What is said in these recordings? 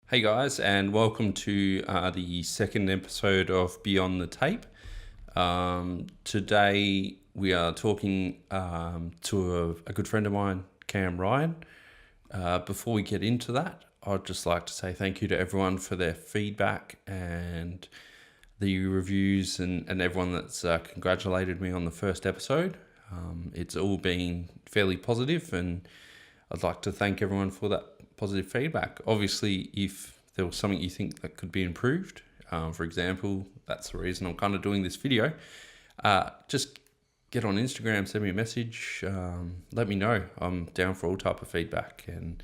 Hey guys, and welcome to the second episode of Beyond the Tape. Today we are talking to a good friend of mine, Cam Ryan. Before we get into that, I'd just like to say thank you to everyone for their feedback and the reviews and everyone that's congratulated me on the first episode. It's all been fairly positive, and I'd like to thank everyone for that positive feedback. Obviously, if there was something you think that could be improved, for example, that's the reason I'm kind of doing this video, just get on Instagram, send me a message, let me know. I'm down for all type of feedback and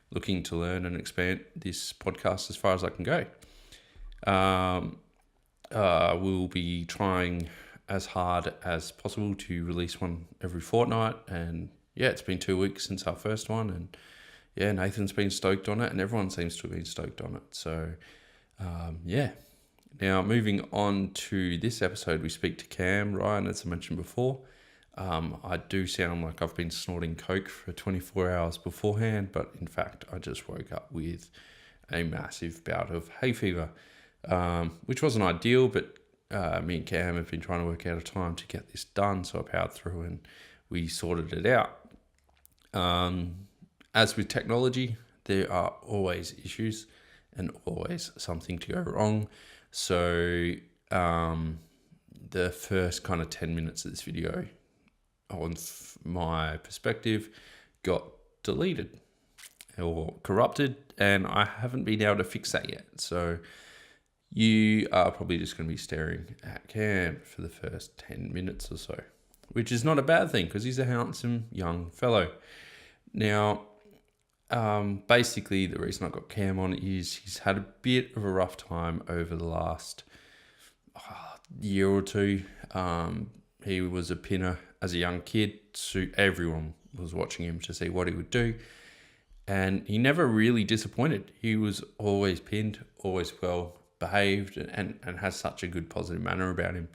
looking to learn and expand this podcast as far as I can go. We'll be trying as hard as possible to release one every fortnight, and yeah, it's been 2 weeks since our first one, and yeah, Nathan's been stoked on it, and everyone seems to have been stoked on it. So, yeah. Now, moving on to this episode, we speak to Cam Ryan, as I mentioned before. I do sound like I've been snorting coke for 24 hours beforehand, but in fact, I just woke up with a massive bout of hay fever, which wasn't ideal, but me and Cam have been trying to work out a time to get this done, so I powered through and we sorted it out. As with technology, there are always issues and always something to go wrong. So the first kind of 10 minutes of this video, on my perspective, got deleted or corrupted, and I haven't been able to fix that yet. So you are probably just going to be staring at Cam for the first 10 minutes or so, which is not a bad thing because he's a handsome young fellow. Now, basically the reason I got Cam on is he's had a bit of a rough time over the last year or two. He was a pinner as a young kid, so everyone was watching him to see what he would do, and he never really disappointed. He was always pinned, always well behaved, and has such a good positive manner about him.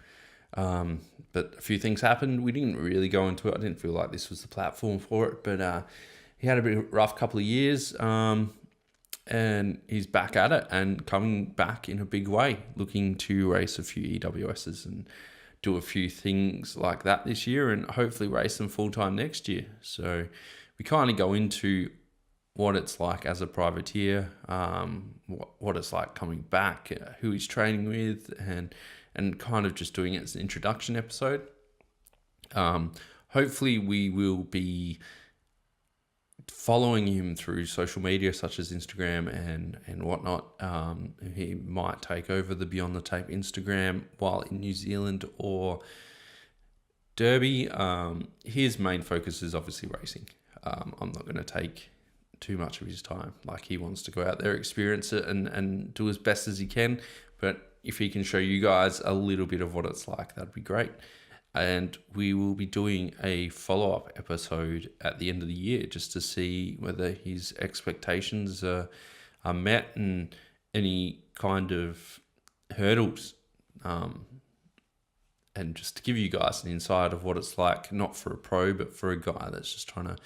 But a few things happened. We didn't really go into it. I didn't feel like this was the platform for it, but he had a bit of a rough couple of years, and he's back at it and coming back in a big way, looking to race a few EWSs and do a few things like that this year, and hopefully race them full-time next year. So we kind of go into what it's like as a privateer, what it's like coming back, who he's training with, and kind of just doing it as an introduction episode. Hopefully we will be following him through social media such as Instagram and whatnot. He might take over the Beyond the Tape Instagram while in New Zealand or Derby. His main focus is obviously racing. I'm not going to take too much of his time. Like, he wants to go out there, experience it, and do as best as he can. But if he can show you guys a little bit of what it's like, that'd be great. And we will be doing a follow-up episode at the end of the year just to see whether his expectations are met and any kind of hurdles. And just to give you guys an insight of what it's like, not for a pro, but for a guy that's just trying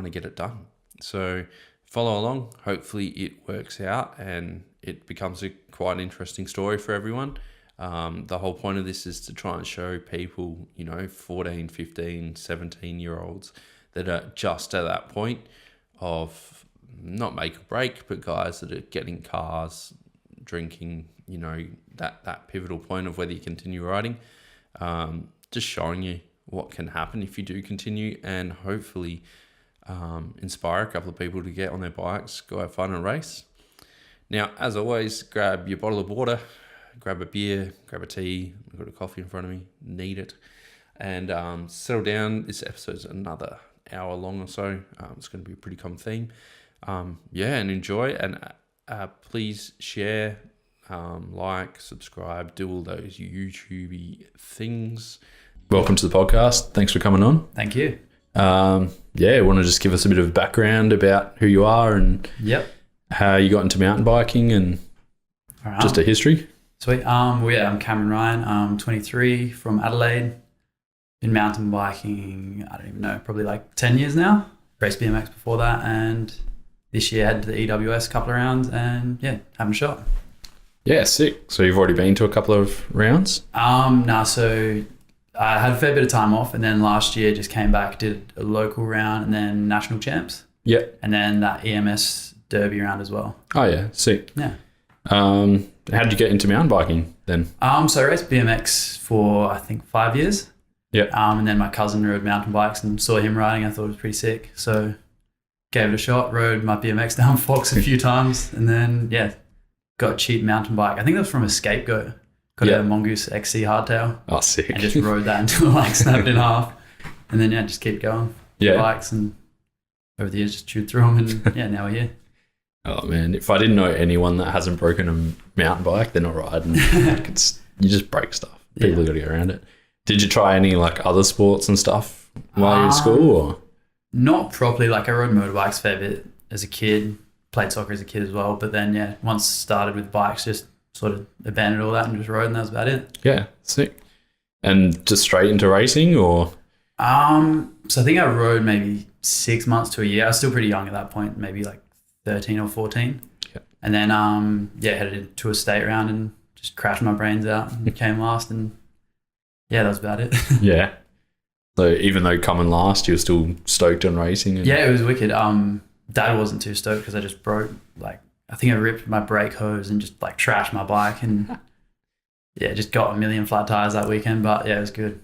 to get it done. So follow along. Hopefully it works out and it becomes a quite interesting story for everyone. The whole point of this is to try and show people, 14, 15, 17-year-olds that are just at that point of not make or break, but guys that are getting cars, drinking, that pivotal point of whether you continue riding. Just showing you what can happen if you do continue, and hopefully inspire a couple of people to get on their bikes, go have fun and race. Now, as always, grab your bottle of water, grab a beer, grab a tea. I've got a coffee in front of me, need it, and settle down. This episode's another hour long or so. It's going to be a pretty common theme. And enjoy, and please share, like, subscribe, do all those YouTube things. Welcome to the podcast. Thanks for coming on. Thank you. Want to just give us a bit of background about who you are and how you got into mountain biking and just a history? Sweet. I'm Cameron Ryan. I'm 23 from Adelaide. Been mountain biking, I don't even know, probably like 10 years now. Raced BMX before that, and this year headed to the EWS a couple of rounds and yeah, having a shot. Yeah, sick. So you've already been to a couple of rounds? No, so I had a fair bit of time off, and then last year just came back, did a local round, and then national champs. Yeah. And then that EMS Derby round as well. Oh yeah, sick. Yeah. How did you get into mountain biking then? So I raced BMX for I think 5 years. Yeah. And then my cousin rode mountain bikes and saw him riding. I thought it was pretty sick, so gave it a shot. Rode my BMX down Fox a few times, and then yeah, got a cheap mountain bike. I think that was from a Scapegoat. Got a Mongoose XC hardtail. Oh, sick. And just rode that until like snapped in half, and then yeah, just keep going. Yeah. Bikes, and over the years just chewed through them, and yeah, now we're here. Oh man, if I didn't know anyone that hasn't broken a mountain bike, they're not riding. Like you just break stuff. People got to get around it. Did you try any like other sports and stuff while you're in school? Or? Not properly. Like I rode motorbikes a fair bit as a kid. Played soccer as a kid as well. But then yeah, once started with bikes, just sort of abandoned all that and just rode, and that was about it. Yeah, sick. And just straight into racing, or? So I think I rode maybe 6 months to a year. I was still pretty young at that point, maybe like 13 or 14. Yeah. And then headed into a state round and just crashed my brains out and came last, and yeah, that was about it. Yeah. So even though coming last, you were still stoked on racing? And... Yeah, it was wicked. Dad wasn't too stoked because I just broke, like, I think I ripped my brake hose and just like trashed my bike, and yeah, just got a million flat tires that weekend. But yeah, it was good.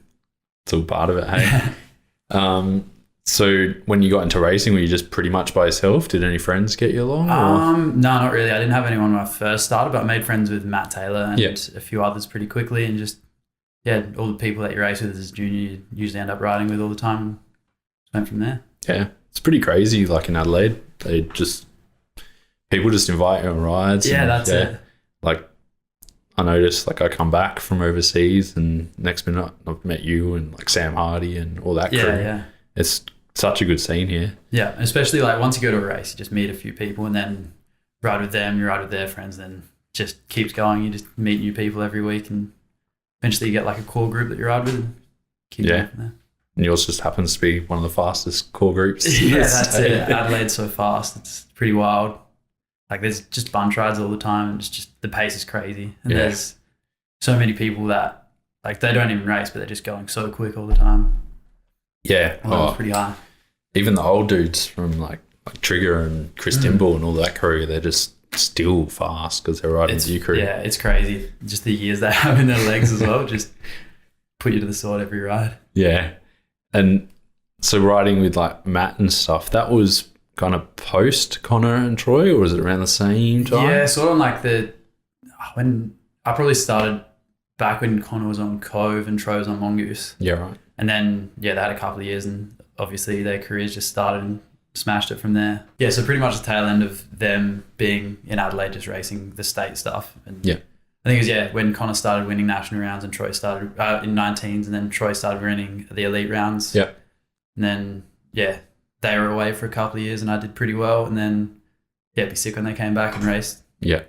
It's all part of it, hey? So when you got into racing, were you just pretty much by yourself? Did any friends get you along? No, not really. I didn't have anyone when I first started, but I made friends with Matt Taylor and a few others pretty quickly, and just yeah, all the people that you race with as a junior, you usually end up riding with all the time. Went from there. Yeah, it's pretty crazy. Like in Adelaide, people just invite you on rides. Yeah, that's it. Like I noticed, like I come back from overseas, and next minute I've met you and like Sam Hardy and all that crew. Yeah. It's such a good scene here. Yeah, especially like once you go to a race, you just meet a few people, and then ride with them, you ride with their friends, then just keeps going. You just meet new people every week, and eventually you get like a core group that you ride with, and keep going from there. And yours just happens to be one of the fastest core groups. Yeah, that's it. Adelaide's so fast. It's pretty wild. Like there's just bunch rides all the time, and it's just the pace is crazy. And there's so many people that like they don't even race, but they're just going so quick all the time. Yeah. It's pretty high. Even the old dudes from like Trigger and Chris Timble and all that crew, they're just still fast because they're riding the crew. Yeah, it's crazy. Just the years they have in their legs as well, just put you to the sword every ride. Yeah. And so riding with like Matt and stuff, that was kind of post Connor and Troy, or was it around the same time? Yeah, sort of like when I probably started back when Connor was on Cove and Troy was on Mongoose. Yeah, right. And then, yeah, they had a couple of years, and obviously their careers just started and smashed it from there. Yeah, so pretty much the tail end of them being in Adelaide, just racing the state stuff. And yeah. I think it was, when Connor started winning national rounds and Troy started in 19s, and then Troy started winning the elite rounds. Yeah. And then, they were away for a couple of years and I did pretty well. And then, it'd be sick when they came back and raced. Yeah.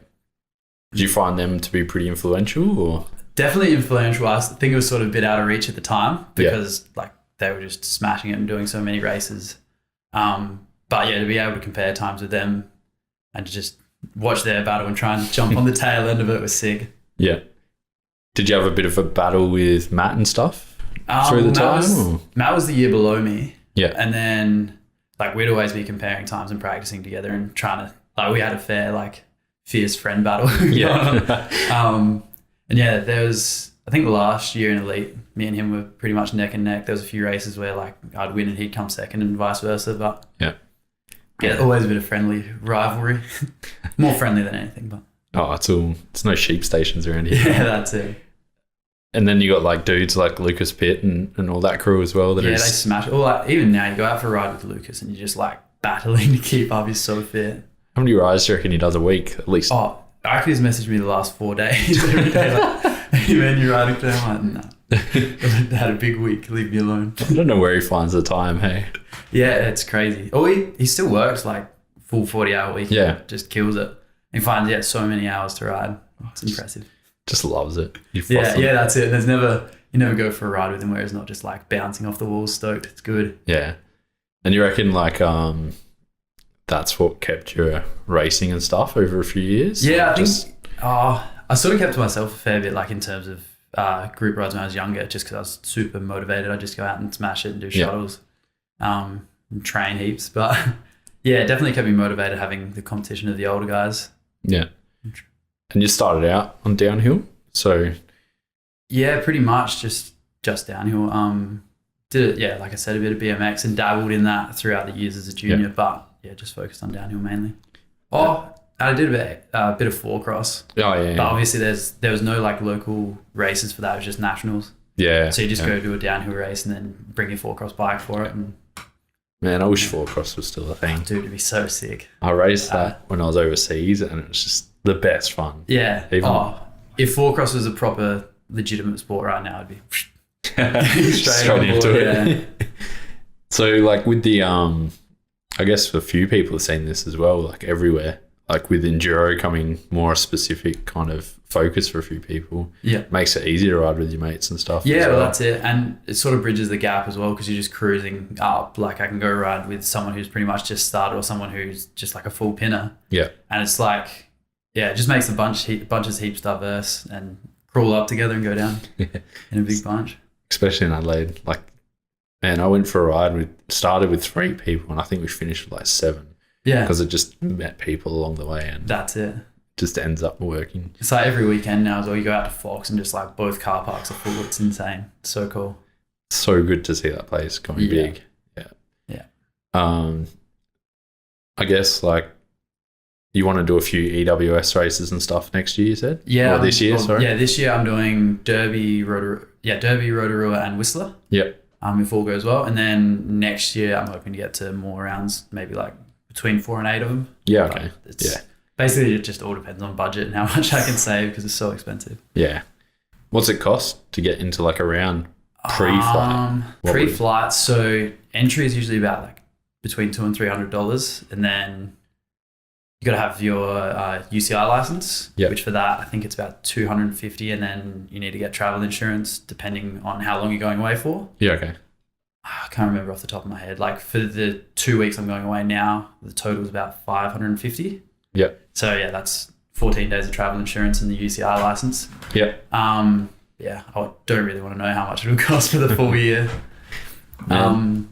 Did you find them to be pretty influential, or? Definitely influential. I think it was sort of a bit out of reach at the time because like they were just smashing it and doing so many races. But yeah, to be able to compare times with them and to just watch their battle and try and jump on the tail end of it was sick. Yeah. Did you have a bit of a battle with Matt and stuff through the time? Matt was the year below me. Yeah. And then like we'd always be comparing times and practicing together and trying to, like we had a fair like fierce friend battle. Yeah. And yeah, there was, I think last year in elite, me and him were pretty much neck and neck. There was a few races where like I'd win and he'd come second and vice versa. But yeah, always a bit of friendly rivalry. More friendly than anything, but. Oh, it's no sheep stations around here. Yeah, that's it. And then you got like dudes like Lucas Pitt and all that crew as well. They smash it. Or like, even now you go out for a ride with Lucas and you're just like battling to keep up. He's so fit. How many rides do you reckon he does a week at least? Oh, actually he's messaged me the last 4 days every day like, hey man, you're riding today? I'm like, no. I had a big week, leave me alone. I don't know where he finds the time, hey? Yeah, it's crazy. Oh, he still works like full 40-hour week. Yeah. Just kills it. He finds so many hours to ride. Oh, it's impressive. Just loves it. Yeah, that's it. You never go for a ride with him where he's not just like bouncing off the walls stoked. It's good. Yeah. And you reckon like that's what kept you racing and stuff over a few years? Yeah, I think I sort of kept to myself a fair bit, like in terms of group rides when I was younger, just because I was super motivated. I'd just go out and smash it and do shuttles, and train heaps. But yeah, it definitely kept me motivated having the competition of the older guys. Yeah. And you started out on downhill, so yeah, pretty much just downhill. Did it, yeah, like I said, a bit of BMX and dabbled in that throughout the years as a junior, but yeah, just focused on downhill mainly. I did a bit of four cross. Oh yeah. But obviously there was no like local races for that. It was just nationals. Yeah. So you just go do a downhill race and then bring your four cross bike for it. And man, I wish four cross was still a thing. dude, it'd be so sick. I raced that when I was overseas, and it was just the best fun. Yeah. If four cross was a proper legitimate sport right now, it'd be straight into it. Yeah. So like with the I guess a few people have seen this as well, like everywhere. Like with enduro coming more a specific kind of focus for a few people. Yeah. Makes it easier to ride with your mates and stuff. Yeah, well, that's it. And it sort of bridges the gap as well, because you're just cruising up. Like I can go ride with someone who's pretty much just started or someone who's just like a full pinner. Yeah. And it's like, yeah, it just makes the bunches heaps diverse and crawl up together and go down in a big bunch. Especially in Adelaide. Like, man, I went for a ride. Started with 3 people and I think we finished with like 7. Yeah. Because it just met people along the way and that's it. Just ends up working. It's like every weekend now as well. You go out to Fox and just like both car parks are full. It's insane. So cool. So good to see that place going big. Yeah. Yeah. I guess like you want to do a few EWS races and stuff next year, you said? Yeah. Or this year, sorry? Yeah, this year I'm doing Derby, Rotorua and Whistler. Yep. If all goes well. And then next year I'm hoping to get to more rounds, maybe like between 4 and 8 of them. Yeah, okay. Basically, it just all depends on budget and how much I can save because it's so expensive. Yeah. What's it cost to get into like a round pre-flight? Pre-flight, so entry is usually about like between $200 and $300, and then you got to have your UCI license, which for that I think it's about $250, and then you need to get travel insurance depending on how long you're going away for. Yeah, okay. I can't remember off the top of my head. Like for the 2 weeks I'm going away now, the total is about $550. Yeah. So yeah, that's 14 days of travel insurance and the UCI license. Yeah. Yeah, I don't really want to know how much it will cost for the full year. And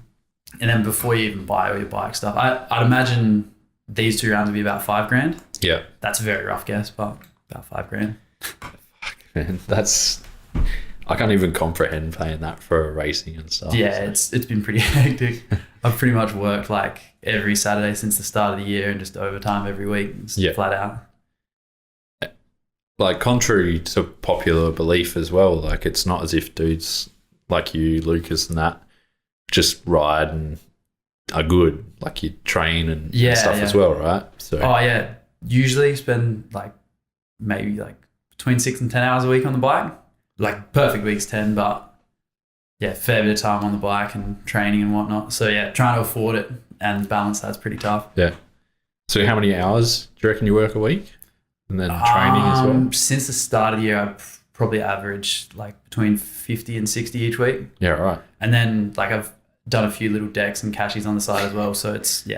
then before you even buy all your bike stuff, I'd imagine these 2 rounds would be about $5,000. Yeah. That's a very rough guess, but about $5,000. Fuck, man, I can't even comprehend paying that for racing and stuff. Yeah, so. it's been pretty hectic. I've pretty much worked like every Saturday since the start of the year and just overtime every week, flat out. Like contrary to popular belief as well, like it's not as if dudes like you, Lucas, and that just ride and are good. Like you train and stuff as well, right? So usually spend like maybe like between 6 and 10 hours a week on the bike. Like perfect week's 10, but yeah, fair bit of time on the bike and training and whatnot. So yeah, trying to afford it and balance that's pretty tough. Yeah. So how many hours do you reckon you work a week? And then training as well? Since the start of the year, I've probably averaged like between 50 and 60 each week. Yeah, right. And then like I've done a few little decks and cashies on the side as well. So it's,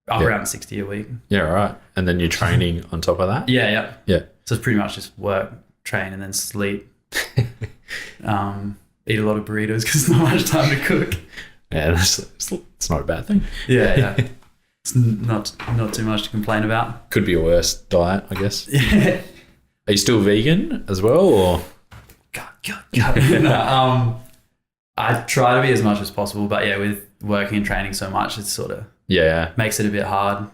around 60 a week. Yeah, right. And then you're training on top of that? Yeah. Yeah. So it's pretty much just work, train, and then sleep. Eat a lot of burritos because there's not much time to cook. Yeah, it's not a bad thing. Yeah. It's not too much to complain about. Could be a worse diet, I guess. Yeah. Are you still vegan as well, or? No, I try to be as much as possible, but yeah, with working and training so much, it's sort of makes it a bit hard.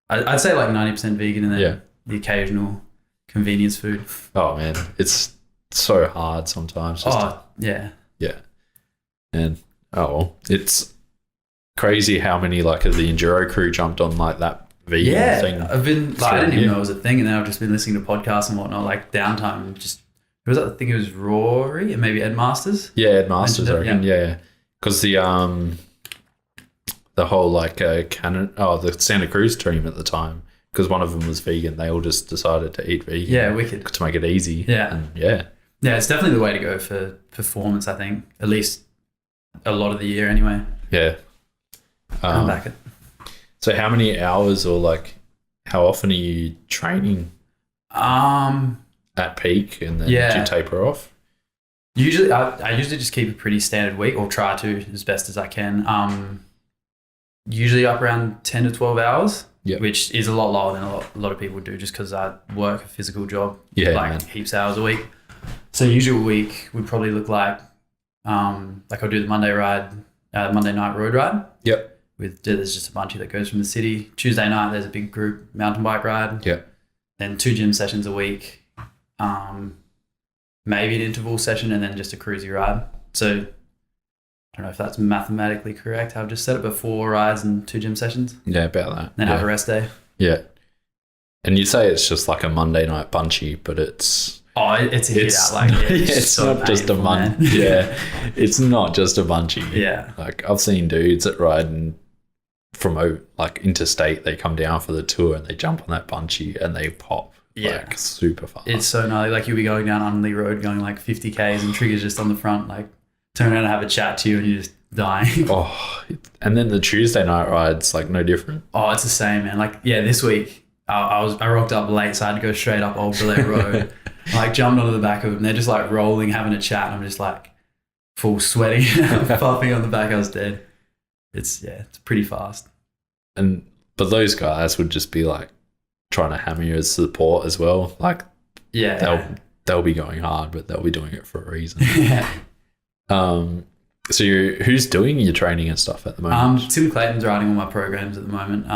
I'd say like 90% vegan, and then the occasional convenience food. Oh man, it's so hard sometimes. Yeah. And it's crazy how many like of the enduro crew jumped on like that vegan thing. I've been like, I didn't even know it was a thing, and then I've just been listening to podcasts and whatnot, like downtime. Just who was that? I think it was Rory and maybe Ed Masters. Yeah, Ed Masters, I reckon. Yeah, because the whole like the Santa Cruz team at the time, because one of them was vegan, they all just decided to eat vegan. Yeah, wicked to make it easy. Yeah, and it's definitely the way to go for performance. I think at least a lot of the year anyway. Yeah. Come back it. So how many hours or like how often are you training at peak, and then do you taper off? Usually, I usually just keep a pretty standard week, or try to as best as I can. Usually up around 10 to 12 hours, which is a lot lower than a lot of people do, just because I work a physical job, heaps of hours a week. So usually a week would probably look like I'll do the Monday night road ride. Yep. There's just a bunchie that goes from the city. Tuesday night there's a big group mountain bike ride. Yep. Then 2 gym sessions a week. Maybe an interval session, and then just a cruisy ride. So I don't know if that's mathematically correct. I've just said it, but 4 rides and 2 gym sessions. Yeah, about that. Then have a rest day. Yeah. And you'd say it's just like a Monday night bunchy, but it's... Oh, it's a hit out. Like, it's so not just a bunchy. Yeah. It's not just a bunchy. Yeah. Like I've seen dudes that ride from like interstate, they come down for the tour and they jump on that bunchy and they pop. Yeah. Like super fast. It's so gnarly. Like you'll be going down Unley Road going like 50 Ks and Trigger's just on the front, like turn around and have a chat to you and you're just dying. Oh, and then the Tuesday night ride's like no different. Oh, it's the same, man. Like, yeah, this week I rocked up late, so I had to go straight up Old Billette Road. I like jumped onto the back of them. They're just like rolling, having a chat. And I'm just like full sweating, puffing on the back. I was dead. It's pretty fast. But those guys would just be like trying to hammer you as support as well. Like, they'll be going hard, but they'll be doing it for a reason. Yeah. So who's doing your training and stuff at the moment? Tim Clayton's riding all my programs at the moment.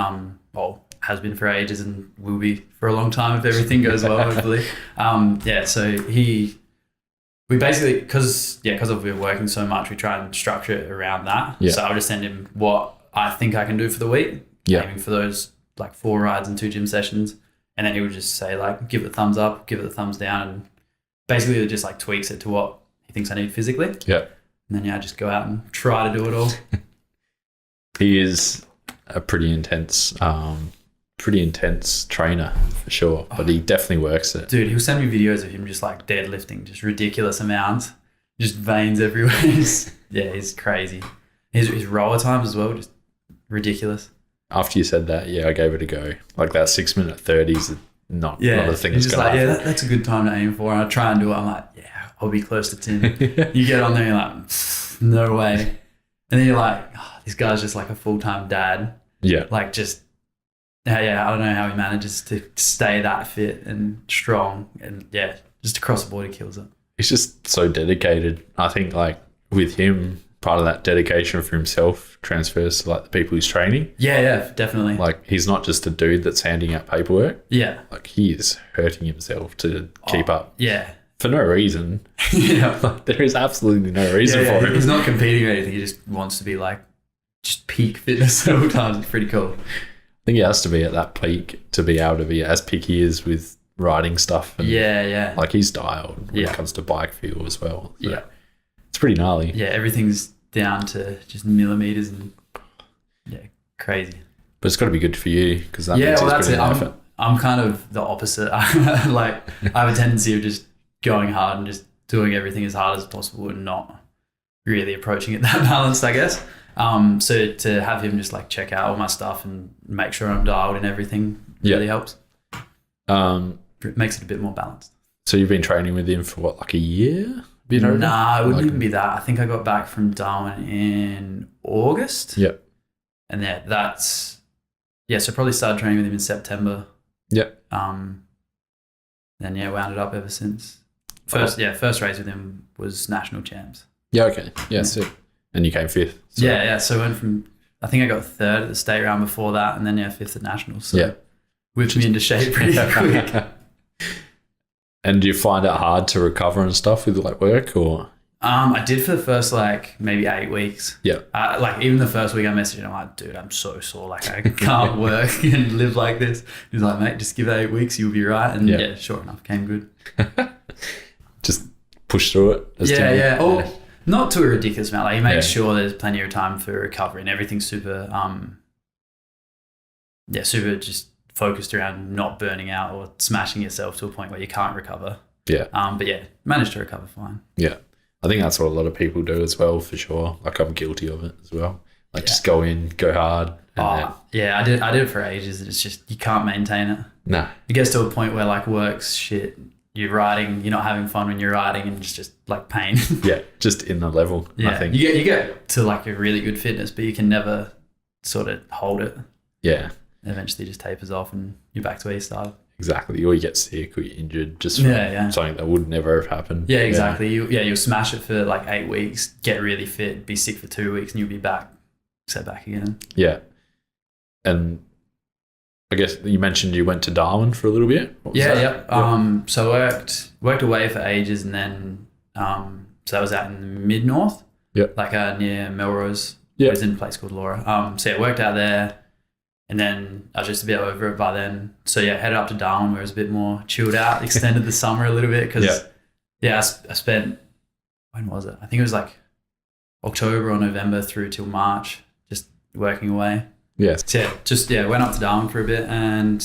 Has been for ages and will be for a long time if everything goes well, hopefully. So we basically, because we're working so much, we try and structure it around that. Yeah. So I'll just send him what I think I can do for the week, aiming for those like 4 rides and 2 gym sessions. And then he would just say like, give it a thumbs up, give it a thumbs down. And basically it just like tweaks it to what he thinks I need physically. Yeah. And then I just go out and try to do it all. He is a pretty intense trainer for sure, but he definitely works it. Dude, he'll send me videos of him just like deadlifting, just ridiculous amounts, just veins everywhere. He's crazy. His roller times as well, just ridiculous. After you said that, I gave it a go. Like that 6-minute 30s, not a thing that's going to happen. That's a good time to aim for. And I try and do it. I'm like, I'll be close to Tim. You get on there, you're like, no way. And then you're like, this guy's just like a full-time dad. Yeah. Like just, I don't know how he manages to stay that fit and strong. And just across the board, he kills it. He's just so dedicated. I think like with him, part of that dedication for himself transfers to like the people he's training. Yeah, definitely. Like he's not just a dude that's handing out paperwork. Yeah. Like he is hurting himself to keep up. Yeah. For no reason. Like, there is absolutely no reason for him. He's not competing or anything. He just wants to be like, just peak fitness at all times. It's pretty cool. I think he has to be at that peak to be able to be as picky as with riding stuff. And like he's dialed when it comes to bike fuel as well. So it's pretty gnarly. Yeah, everything's down to just millimeters and crazy. But it's got to be good for you because that means he's putting in effort. I'm kind of the opposite. Like I have a tendency of just going hard and just doing everything as hard as possible and not really approaching it that balanced, I guess. So to have him just like check out all my stuff and make sure I'm dialed in everything really helps. It makes it a bit more balanced. So you've been training with him for what, like a year? Nah, it wouldn't even be that. I think I got back from Darwin in August. Yep. And so probably started training with him in September. Yep. Then wound it up ever since. First race with him was national champs. Yeah, okay. Yeah, sick. And you came 5th. So. So I went from, I think I got 3rd at the state round before that and then 5th at nationals. So whipped me into shape pretty quick. And do you find it hard to recover and stuff with like work or? I did for the first like maybe 8 weeks. Yeah. Like even the first week I messaged him, I'm like, dude, I'm so sore. Like I can't work and live like this. He's like, mate, just give it 8 weeks, you'll be right. And sure enough, came good. Just push through it. Not to a ridiculous amount. Like he makes sure there's plenty of time for recovery and everything's super, super just focused around not burning out or smashing yourself to a point where you can't recover. Yeah. Managed to recover fine. Yeah. I think that's what a lot of people do as well, for sure. Like I'm guilty of it as well. Like just go in, go hard. Yeah, I did it for ages. It's just, you can't maintain it. Nah. It gets to a point where like work's shit. You're riding, you're not having fun when you're riding, and it's just like pain. Yeah, just in the level. Yeah, I think. you get to like a really good fitness, but you can never sort of hold it. Yeah. Eventually, just tapers off, and you're back to where you started. Exactly. Or you get sick, or you're injured, just from something that would never have happened. Yeah, exactly. You'll smash it for like 8 weeks, get really fit, be sick for 2 weeks, and you'll be back, setback again. Yeah. And I guess you mentioned you went to Darwin for a little bit. So I worked away for ages, and then so that was out in the mid north. Yep. Like near Melrose. Yeah. It was in a place called Laura. So I worked out there, and then I was just a bit over it by then. So headed up to Darwin, where it was a bit more chilled out. Extended the summer a little bit because I spent, when was it? I think it was like October or November through till March, just working away. Yes. So went up to Darwin for a bit and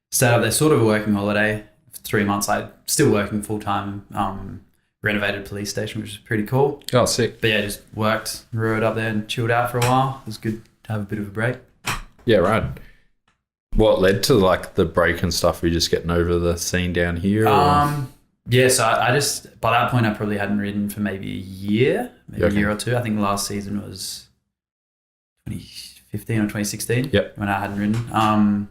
stayed up there, sort of a working holiday for 3 months. I still working full time. Renovated police station, which was pretty cool. Oh, sick. But just worked, rode up there and chilled out for a while. It was good to have a bit of a break. Yeah, right. What led to like the break and stuff? Were you just getting over the scene down here? So I just, by that point, I probably hadn't ridden for maybe a year or 2. I think last season was 2015 or 2016 when I hadn't ridden.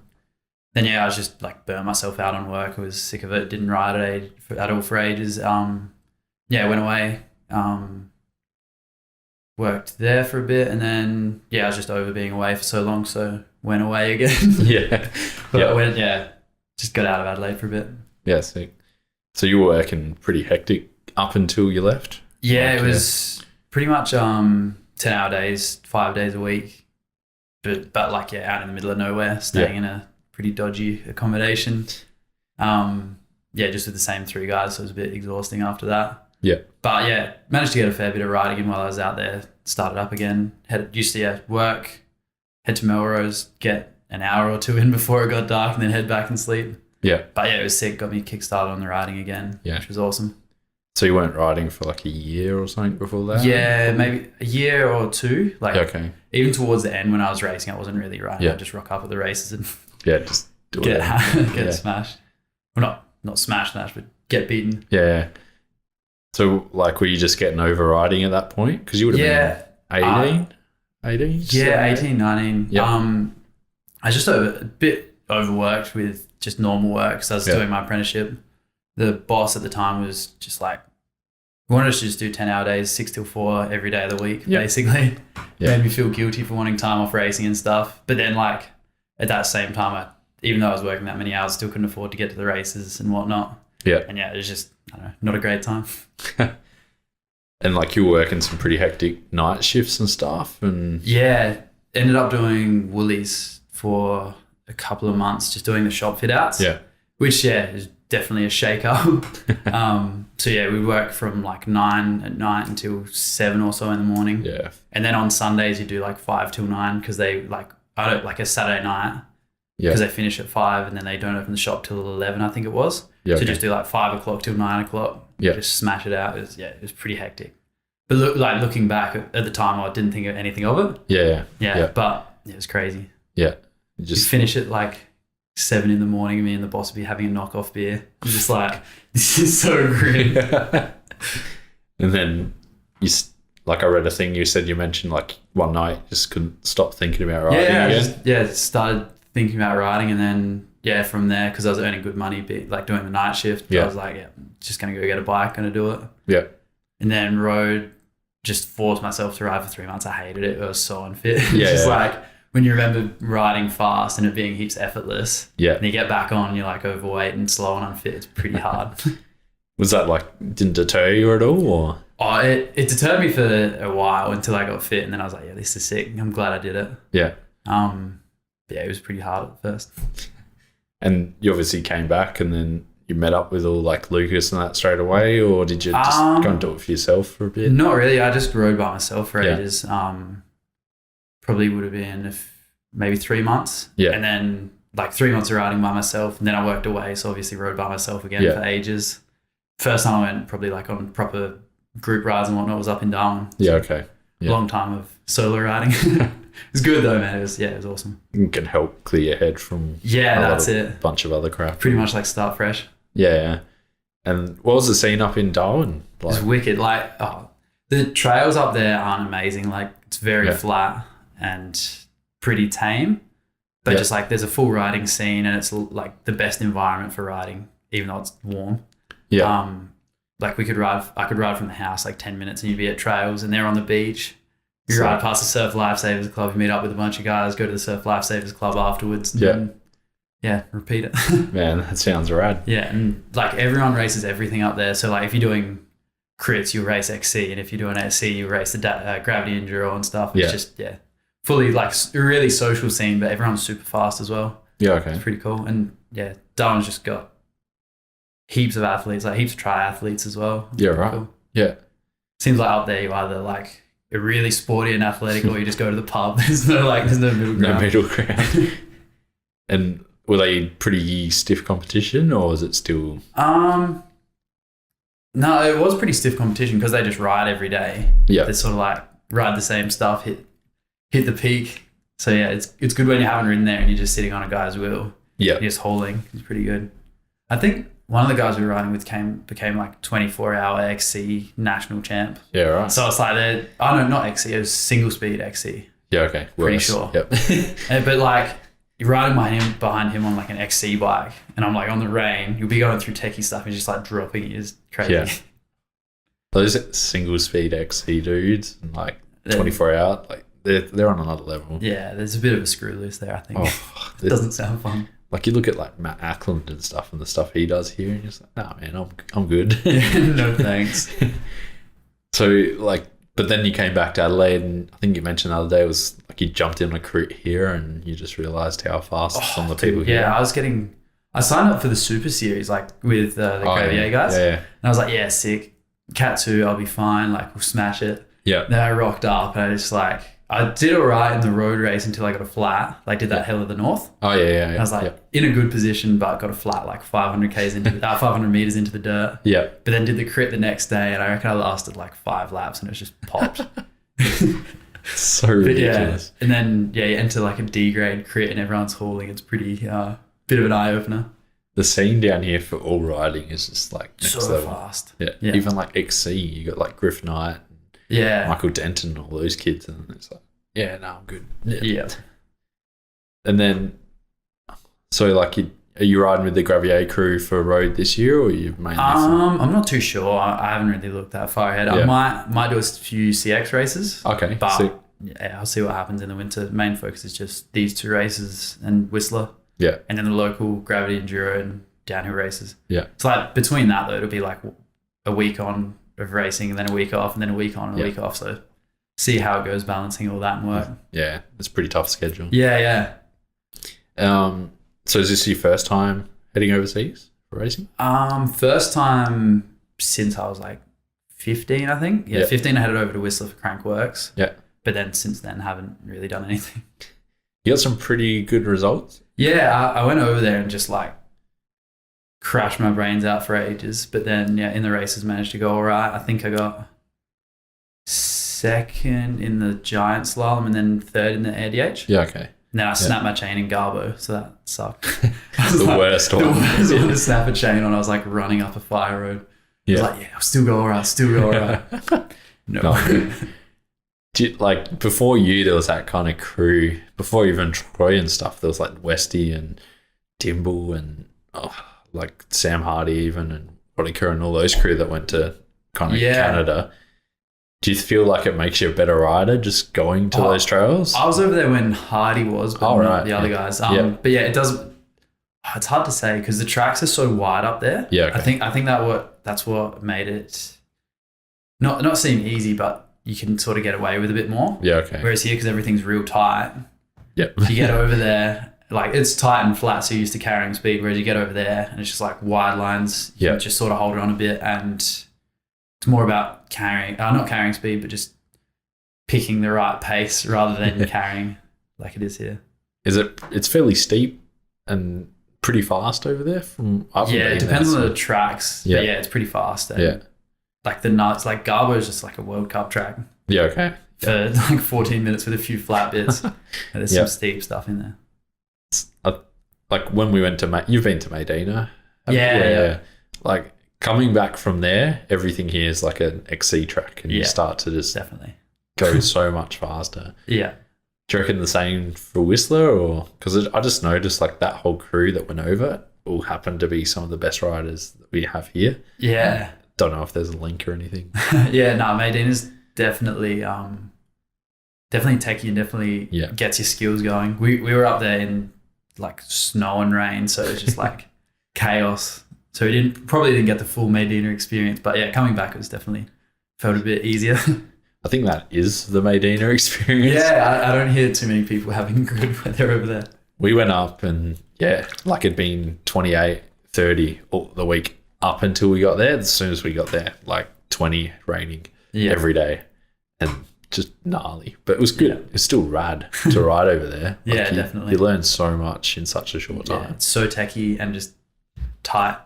Then I was just like burnt myself out on work. I was sick of it. Didn't ride at all for ages. Went away. Worked there for a bit, and then I was just over being away for so long, so went away again. Just got out of Adelaide for a bit. Yeah, sick. So you were working pretty hectic up until you left? It was pretty much 10-hour days, 5 days a week, but out in the middle of nowhere, staying in a pretty dodgy accommodation. Just with the same 3 guys, so it was a bit exhausting after that. Yeah. But managed to get a fair bit of riding in while I was out there. Started up again. Used to work, head to Melrose, get an hour or 2 in before it got dark, and then head back and sleep. Yeah. But it was sick. Got me kickstarted on the riding again, which was awesome. So you weren't riding for like a year or something before that? Yeah, maybe a year or 2. Even towards the end when I was racing, I wasn't really riding. I'd just rock up at the races and just do get smashed. Well, not smashed, but get beaten. Yeah. So, were you just getting over riding at that point? Because you would have been 18? 18? Yeah, 18, 19. Yep. I was just a bit overworked with just normal work because I was doing my apprenticeship. The boss at the time was just like, wanted us to just do 10-hour days, 6 till 4 every day of the week, basically. Made me feel guilty for wanting time off racing and stuff. But then, at that same time, even though I was working that many hours, still couldn't afford to get to the races and whatnot. Yeah. And it was just, I don't know, not a great time. And you were working some pretty hectic night shifts and stuff. And ended up doing Woolies for a couple of months, just doing the shop fit outs. Yeah. Which, is definitely a shake up. We work from 9 at night until 7 or so in the morning. Yeah. And then on Sundays, you do 5 till 9 because they a Saturday night. Yeah. Because they finish at 5 and then they don't open the shop till 11, I think it was. Yeah. So just do 5 o'clock till 9 o'clock. Yeah. Just smash it out. It was pretty hectic. But looking back at the time, I didn't think of anything of it. Yeah. But it was crazy. Yeah. You finish at 7 in the morning, and me and the boss would be having a knockoff beer. I'm just this is so grim. And then I read a thing you said, you mentioned one night you just couldn't stop thinking about riding again. Started thinking about riding, and then from there, because I was earning good money doing the night shift, I was just gonna go get a bike, gonna do it. And then just forced myself to ride for 3 months. I hated it. It was so unfit. When you remember riding fast and it being heaps effortless, and you get back on and you're overweight and slow and unfit, it's pretty hard. Was that didn't deter you at all, or? Oh, it deterred me for a while until I got fit, and then I was this is sick. I'm glad I did it. Yeah. It was pretty hard at first. And you obviously came back, and then you met up with all Lucas and that straight away, or did you just go and do it for yourself for a bit? Not really. I just rode by myself for ages. Probably would have been maybe 3 months. Yeah. And then 3 months of riding by myself, and then I worked away, so obviously rode by myself again for ages. First time I went probably on proper group rides and whatnot was up in Darwin. Yeah, okay. Yeah. Long time of solo riding. It's good though, man. It was awesome. It can help clear your head from a bunch of other crap. Pretty much like start fresh. Yeah. And what was the scene up in Darwin like? It's wicked. Like, the trails up there aren't amazing. Like, it's very flat and pretty tame. But just like, there's a full riding scene, and it's like the best environment for riding, even though it's warm. Yeah. Like I could ride from the house like 10 minutes, and you'd be at trails, and they're on the beach. You ride past the Surf Lifesavers Club, you meet up with a bunch of guys, go to the Surf Lifesavers Club afterwards. And repeat it. Man, that sounds rad. Yeah, and like everyone races everything up there. So like if you're doing crits, you race XC, and if you're doing SC, you race the gravity enduro and stuff. It's just fully like a really social scene, but everyone's super fast as well. Yeah, okay. It's pretty cool. And Darwin's just got heaps of athletes, like heaps of triathletes as well. Yeah, right. Cool. Yeah. Seems like up there you either like you're really sporty and athletic, or you just go to the pub. There's no middle ground. No middle ground. And were they pretty stiff competition, or was it still? No, it was pretty stiff competition because they just ride every day. Yeah. They sort of like ride the same stuff, hit the peak. So yeah, it's good when you haven't ridden there and you're just sitting on a guy's wheel. Yeah. You're just hauling. It's pretty good. I think one of the guys we were riding with became like 24-hour XC national champ. Yeah, right. So it's like not XC, it was single speed XC. Yeah, okay. Pretty sure. Yep. But like, you're riding behind him on like an XC bike, and I'm like on the rain, you'll be going through techie stuff and just like dropping it is crazy. Yeah. Those single speed XC dudes and like 24 hour, like they're on another level. Yeah, there's a bit of a screw loose there, I think. It doesn't sound fun. Like you look at like Matt Ackland and stuff and the stuff he does here, and you're just like, nah man, I'm good. No thanks. So like, but then you came back to Adelaide, and I think you mentioned the other day was like you jumped in a crit here and you just realised how fast some of the people here. Yeah, I signed up for the Super Series like with the Gravier guys. Yeah. And I was like, yeah, sick. Cat 2, I'll be fine. Like, we'll smash it. Yeah. Then I rocked up, and I did all right in the road race until I got a flat. Like, did that Hell of the North. Oh, yeah. I was like in a good position, but got a flat like 500 meters into the dirt. Yeah. But then did the crit the next day, and I reckon I lasted like 5 laps, and it was just popped. So ridiculous. And then you enter like a D grade crit, and everyone's hauling. It's pretty bit of an eye opener. The scene down here for all riding is just like next so level. Fast. Yeah. Even like XC, you got like Griff Knight, Michael Denton, and all those kids, and it's like, I'm good. Yeah. And then, so like, are you riding with the Gravier crew for road this year, or you've mainly? I'm not too sure. I haven't really looked that far ahead. I might do a few CX races. Okay. But I'll see what happens in the winter. Main focus is just these 2 races and Whistler. Yeah. And then the local gravity enduro and downhill races. Yeah. So like between that though, it'll be like a week on of racing, and then a week off, and then a week on and a week off. So see how it goes, balancing all that and work. Yeah. It's a pretty tough schedule. Yeah. So is this your first time heading overseas for racing? First time since I was like 15, I think. Yeah. 15 I headed over to Whistler for Crankworks. Yeah. But then since then haven't really done anything. You got some pretty good results. Yeah, I went over there and just like crashed my brains out for ages. But then, in the races managed to go all right. I think I got 2nd in the giant slalom and then 3rd in the ADH. Yeah, okay. And then I snapped my chain in Garbo, so that sucked. The worst one. The worst one to snap a chain on. I was like running up a fire road. I was like, I'll still go all right, No. Like before you, there was that kind of crew. Before even Troy and stuff, there was like Westy and Dimble and like Sam Hardy even, and Roddicker and all those crew that went to kind of Canada. Do you feel like it makes you a better rider just going to those trails? I was over there when Hardy was, but not the other guys. But it doesn't. It's hard to say because the tracks are so wide up there. Yeah, okay. I think that's what made it not seem easy, but you can sort of get away with a bit more. Yeah, okay. Whereas here, because everything's real tight, you get over there, like it's tight and flat, so you're used to carrying speed, whereas you get over there and it's just like wide lines. You can just sort of hold it on a bit, and it's more about not carrying speed, but just picking the right pace rather than carrying like it is here. It's fairly steep and pretty fast over there it depends on the tracks. But it's pretty fast. And like the nuts, like Garbo is just like a World Cup track. Yeah, okay. for like 14 minutes with a few flat bits. And there's some steep stuff in there. Like when we went to you've been to Medina. Yeah. Like coming back from there, everything here is like an XC track, and you start to just definitely go so much faster. Yeah. Do you reckon the same for Whistler, or because I just noticed like that whole crew that went over all happened to be some of the best riders that we have here. Yeah. Don't know if there's a link or anything. Medina's definitely techie and definitely gets your skills going. We were up there in like snow and rain, so it was just like chaos. So we probably didn't get the full Medina experience, but yeah, coming back it was definitely felt a bit easier. I think that is the Medina experience. Yeah, I don't hear too many people having good weather over there. We went up and like it'd been 28, 30 all the week up until we got there. As soon as we got there, like 20 raining every day and just gnarly. But it was good. Yeah. It's still rad to ride over there. Like definitely. You learn so much in such a short time. It's so techie and just tight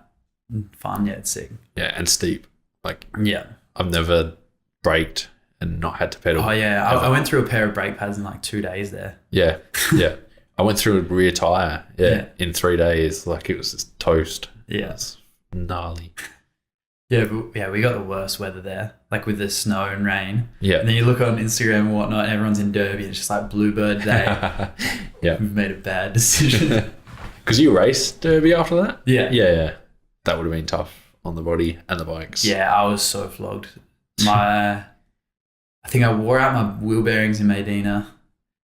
and fun. Yeah, it's sick. Yeah, and steep. Like I've never braked and not had to pedal. Oh yeah, I went through a pair of brake pads in like 2 days there. Yeah. I went through a rear tire in 3 days. Like it was just toast. Yeah. It's gnarly. Yeah, but we got the worst weather there, like with the snow and rain. Yeah. And then you look on Instagram and whatnot, and everyone's in Derby, and it's just like Bluebird Day. Yeah. We've made a bad decision. Because you raced Derby after that? Yeah. Yeah. That would have been tough on the body and the bikes. Yeah, I was so flogged. I think I wore out my wheel bearings in Medina.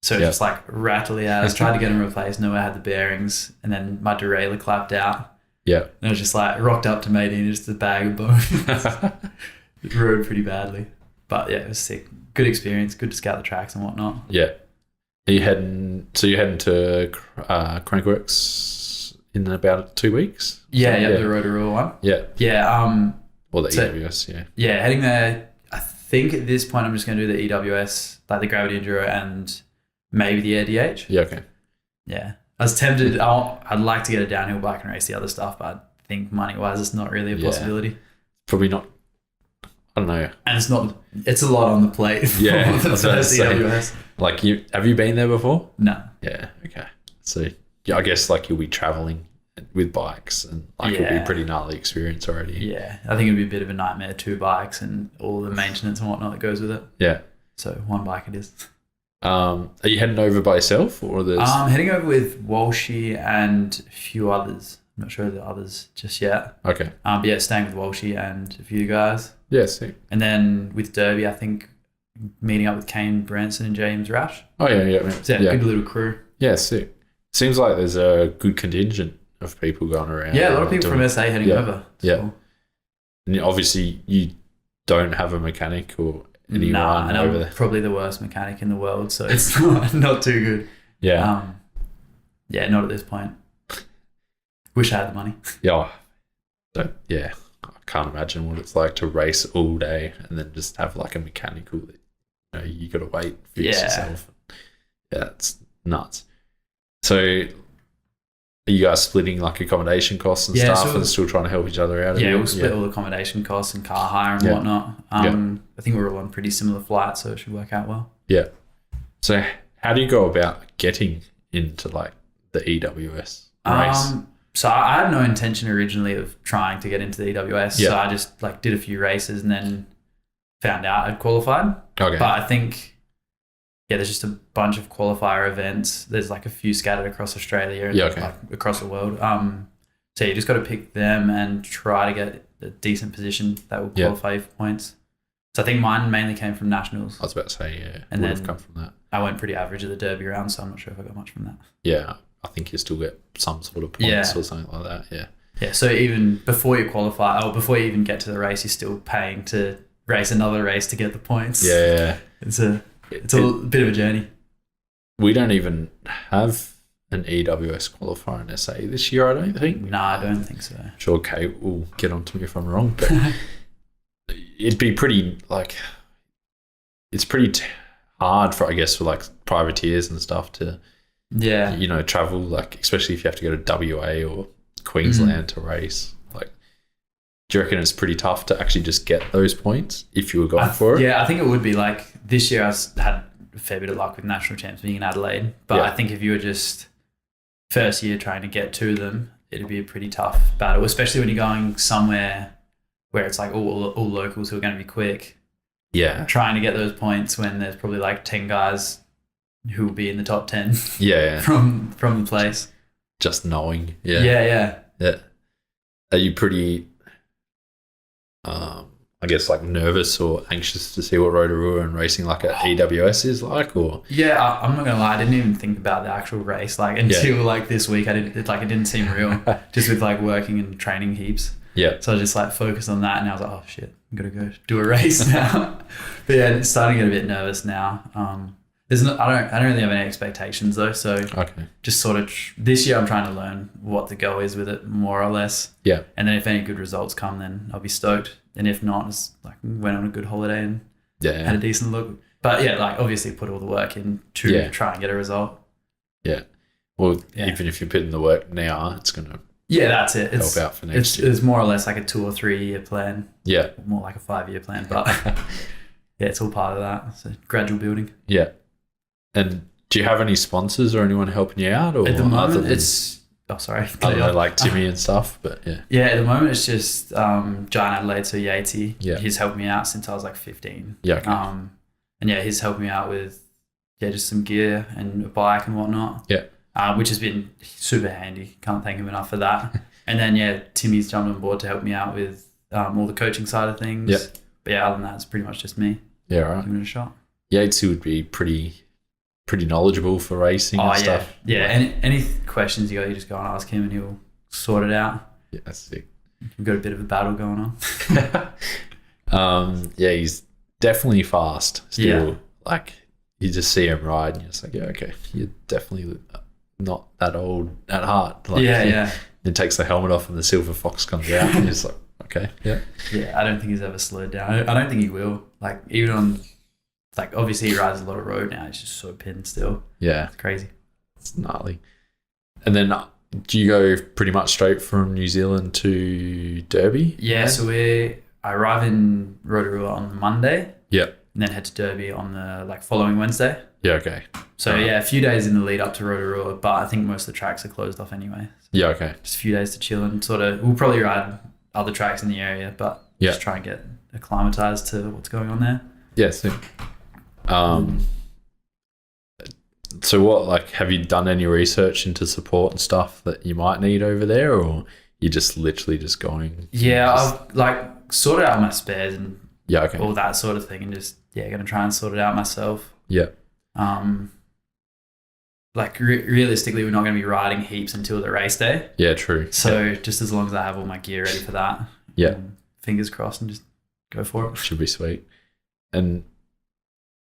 So it was just like rattly out. I tried to get them replaced, no, I had the bearings, and then my derailleur clapped out. Yeah. And I was just like rocked up to Medina, just a bag of bones. It rode pretty badly. But yeah, it was sick. Good experience, good to scout the tracks and whatnot. Yeah. You're heading to Crankworks in about 2 weeks? Yeah, the Rotorua one. Yeah. Yeah. Or the EWS, yeah. Yeah, heading there, I think at this point I'm just going to do the EWS, like the Gravity Enduro and maybe the ADH. Yeah, okay. Yeah. I was tempted. I'd like to get a downhill bike and race the other stuff, but I think money-wise it's not really a possibility. Probably not. I don't know. And it's a lot on the plate for the first EWS. Like, have you been there before? No. Yeah, okay. So, I guess like you'll be traveling with bikes and like it'll be a pretty gnarly experience already. Yeah, I think it'd be a bit of a nightmare, 2 bikes and all the maintenance and whatnot that goes with it. Yeah. So 1 bike it is. Are you heading over by yourself or there's... I'm heading over with Walshy and a few others. I'm not sure of the others just yet. Okay. But yeah, staying with Walshy and a few guys. Yeah, sick. And then with Derby, I think meeting up with Kane Branson and James Rash. Oh, yeah. So good little crew. Yeah, sick. Seems like there's a good contingent of people going around. Yeah, a lot of people from SA heading over. Yeah. So. And obviously you don't have a mechanic or anyone and over I'm there. probably the worst mechanic in the world, so it's not too good. Yeah. Not at this point. Wish I had the money. Yeah. I can't imagine what it's like to race all day and then just have like a mechanical that you got to wait, fix yourself. Yeah, it's nuts. So are you guys splitting like accommodation costs and stuff and still trying to help each other out? Yeah, we'll split all the accommodation costs and car hire and whatnot. I think we're all on pretty similar flights, so it should work out well. Yeah. So how do you go about getting into like the EWS race? So I had no intention originally of trying to get into the EWS. Yeah. So I just like did a few races and then found out I'd qualified. Okay. But I think, there's just a bunch of qualifier events. There's like a few scattered across Australia and like across the world. So you just got to pick them and try to get a decent position that will qualify you for points. So I think mine mainly came from nationals. I was about to say, and would then have come from that. I went pretty average at the Derby round, so I'm not sure if I got much from that. Yeah, I think you still get some sort of points or something like that. Yeah. Yeah. So even before you qualify, or before you even get to the race, you're still paying to race another race to get the points. Yeah. It's a bit of a journey. We don't even have an EWS qualifier in SA this year, I don't think. No, I don't think so. Sure, Kate will get on to me if I'm wrong, but it'd be pretty it's pretty hard for, I guess, for like privateers and stuff to, travel, like, especially if you have to go to WA or Queensland to race. Like, do you reckon it's pretty tough to actually just get those points if you were going for it? Yeah, I think it would be like this year I had a fair bit of luck with national champs being in Adelaide, but I think if you were just first year trying to get to them, it'd be a pretty tough battle, especially when you're going somewhere where it's like all locals who are going to be quick. Yeah. Trying to get those points when there's probably like 10 guys who will be in the top 10 from the place. Just knowing. Yeah. Are you pretty, I guess, like nervous or anxious to see what Rotorua and racing like at EWS is like, or? Yeah, I'm not gonna lie, I didn't even think about the actual race like until like this week. It didn't seem real, just with like working and training heaps. Yeah. So I just like focused on that, and I was like, oh shit, I'm gonna go do a race now. But yeah, it's starting to get a bit nervous now. I don't really have any expectations though. So just sort of this year I'm trying to learn what the go is with it more or less. Yeah. And then if any good results come, then I'll be stoked. And if not, it's like went on a good holiday and had a decent look. But yeah, like obviously put all the work in to try and get a result. Yeah. Well, even if you put in the work now, it's gonna that's it. Help out for next year. It's more or less like a 2 or 3 year plan. Yeah. More like a 5-year plan, but it's all part of that. So gradual building. Yeah. And do you have any sponsors or anyone helping you out? Or at the moment, it's I don't know, like Timmy and stuff, but yeah. Yeah, at the moment it's just Giant Adelaide, so Yatesy. Yeah. He's helped me out since I was like 15. Yeah. Okay. And he's helped me out with just some gear and a bike and whatnot. Yeah. Which has been super handy. Can't thank him enough for that. And then Timmy's jumped on board to help me out with all the coaching side of things. Yeah. But other than that, it's pretty much just me. Yeah, right. Giving it a shot. Yatesy would be pretty knowledgeable for racing and stuff. Yeah. Any questions you got, you just go and ask him and he'll sort it out. Yeah, that's sick. We've got a bit of a battle going on. He's definitely fast still. Yeah. Like you just see him ride and you're just like, okay, you're definitely not that old at heart. Like, Then takes the helmet off and the silver fox comes out and you're just like, okay. Yeah. Yeah, I don't think he's ever slowed down. I don't think he will. Like even on obviously he rides a lot of road now. He's just so pinned still. Yeah. It's crazy. It's gnarly. And then do you go pretty much straight from New Zealand to Derby? Yeah, so I arrive in Rotorua on the Monday. Yep. And then head to Derby on the following Wednesday. Yeah, okay. So a few days in the lead up to Rotorua, but I think most of the tracks are closed off anyway. So yeah, okay. Just a few days to chill and we'll probably ride other tracks in the area, but just try and get acclimatized to what's going on there. Yeah, so so what, have you done any research into support and stuff that you might need over there, or you're just literally just going? Yeah, I've sorted out my spares and all that sort of thing, and just going to try and sort it out myself. Yeah. Realistically, we're not going to be riding heaps until the race day. Yeah, true. So just as long as I have all my gear ready for that, fingers crossed, and just go for it. Should be sweet. And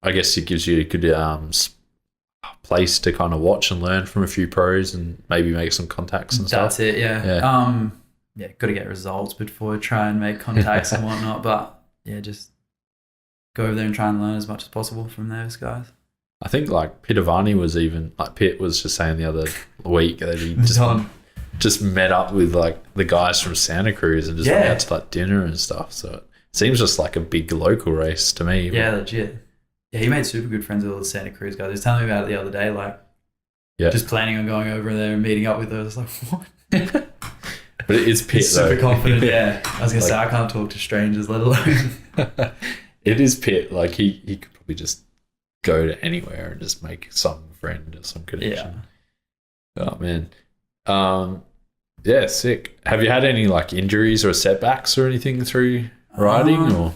I guess it gives you a good place to kind of watch and learn from a few pros and maybe make some contacts and stuff. That's it, yeah. Got to get results before we try and make contacts and whatnot. But just go over there and try and learn as much as possible from those guys. I think Pitavani was even Pitt was just saying the other week that he just met up with the guys from Santa Cruz and just went out to dinner and stuff. So it seems just like a big local race to me. Yeah, legit. Yeah, he made super good friends with all the Santa Cruz guys. He was telling me about it the other day, just planning on going over there and meeting up with those. What? But it is Pitt, he's super confident, yeah. I was going to say, I can't talk to strangers, let alone. It is Pitt. He could probably just go to anywhere and just make some friend or some connection. Yeah. Oh, man. Yeah, sick. Have you had any injuries or setbacks or anything through riding? Or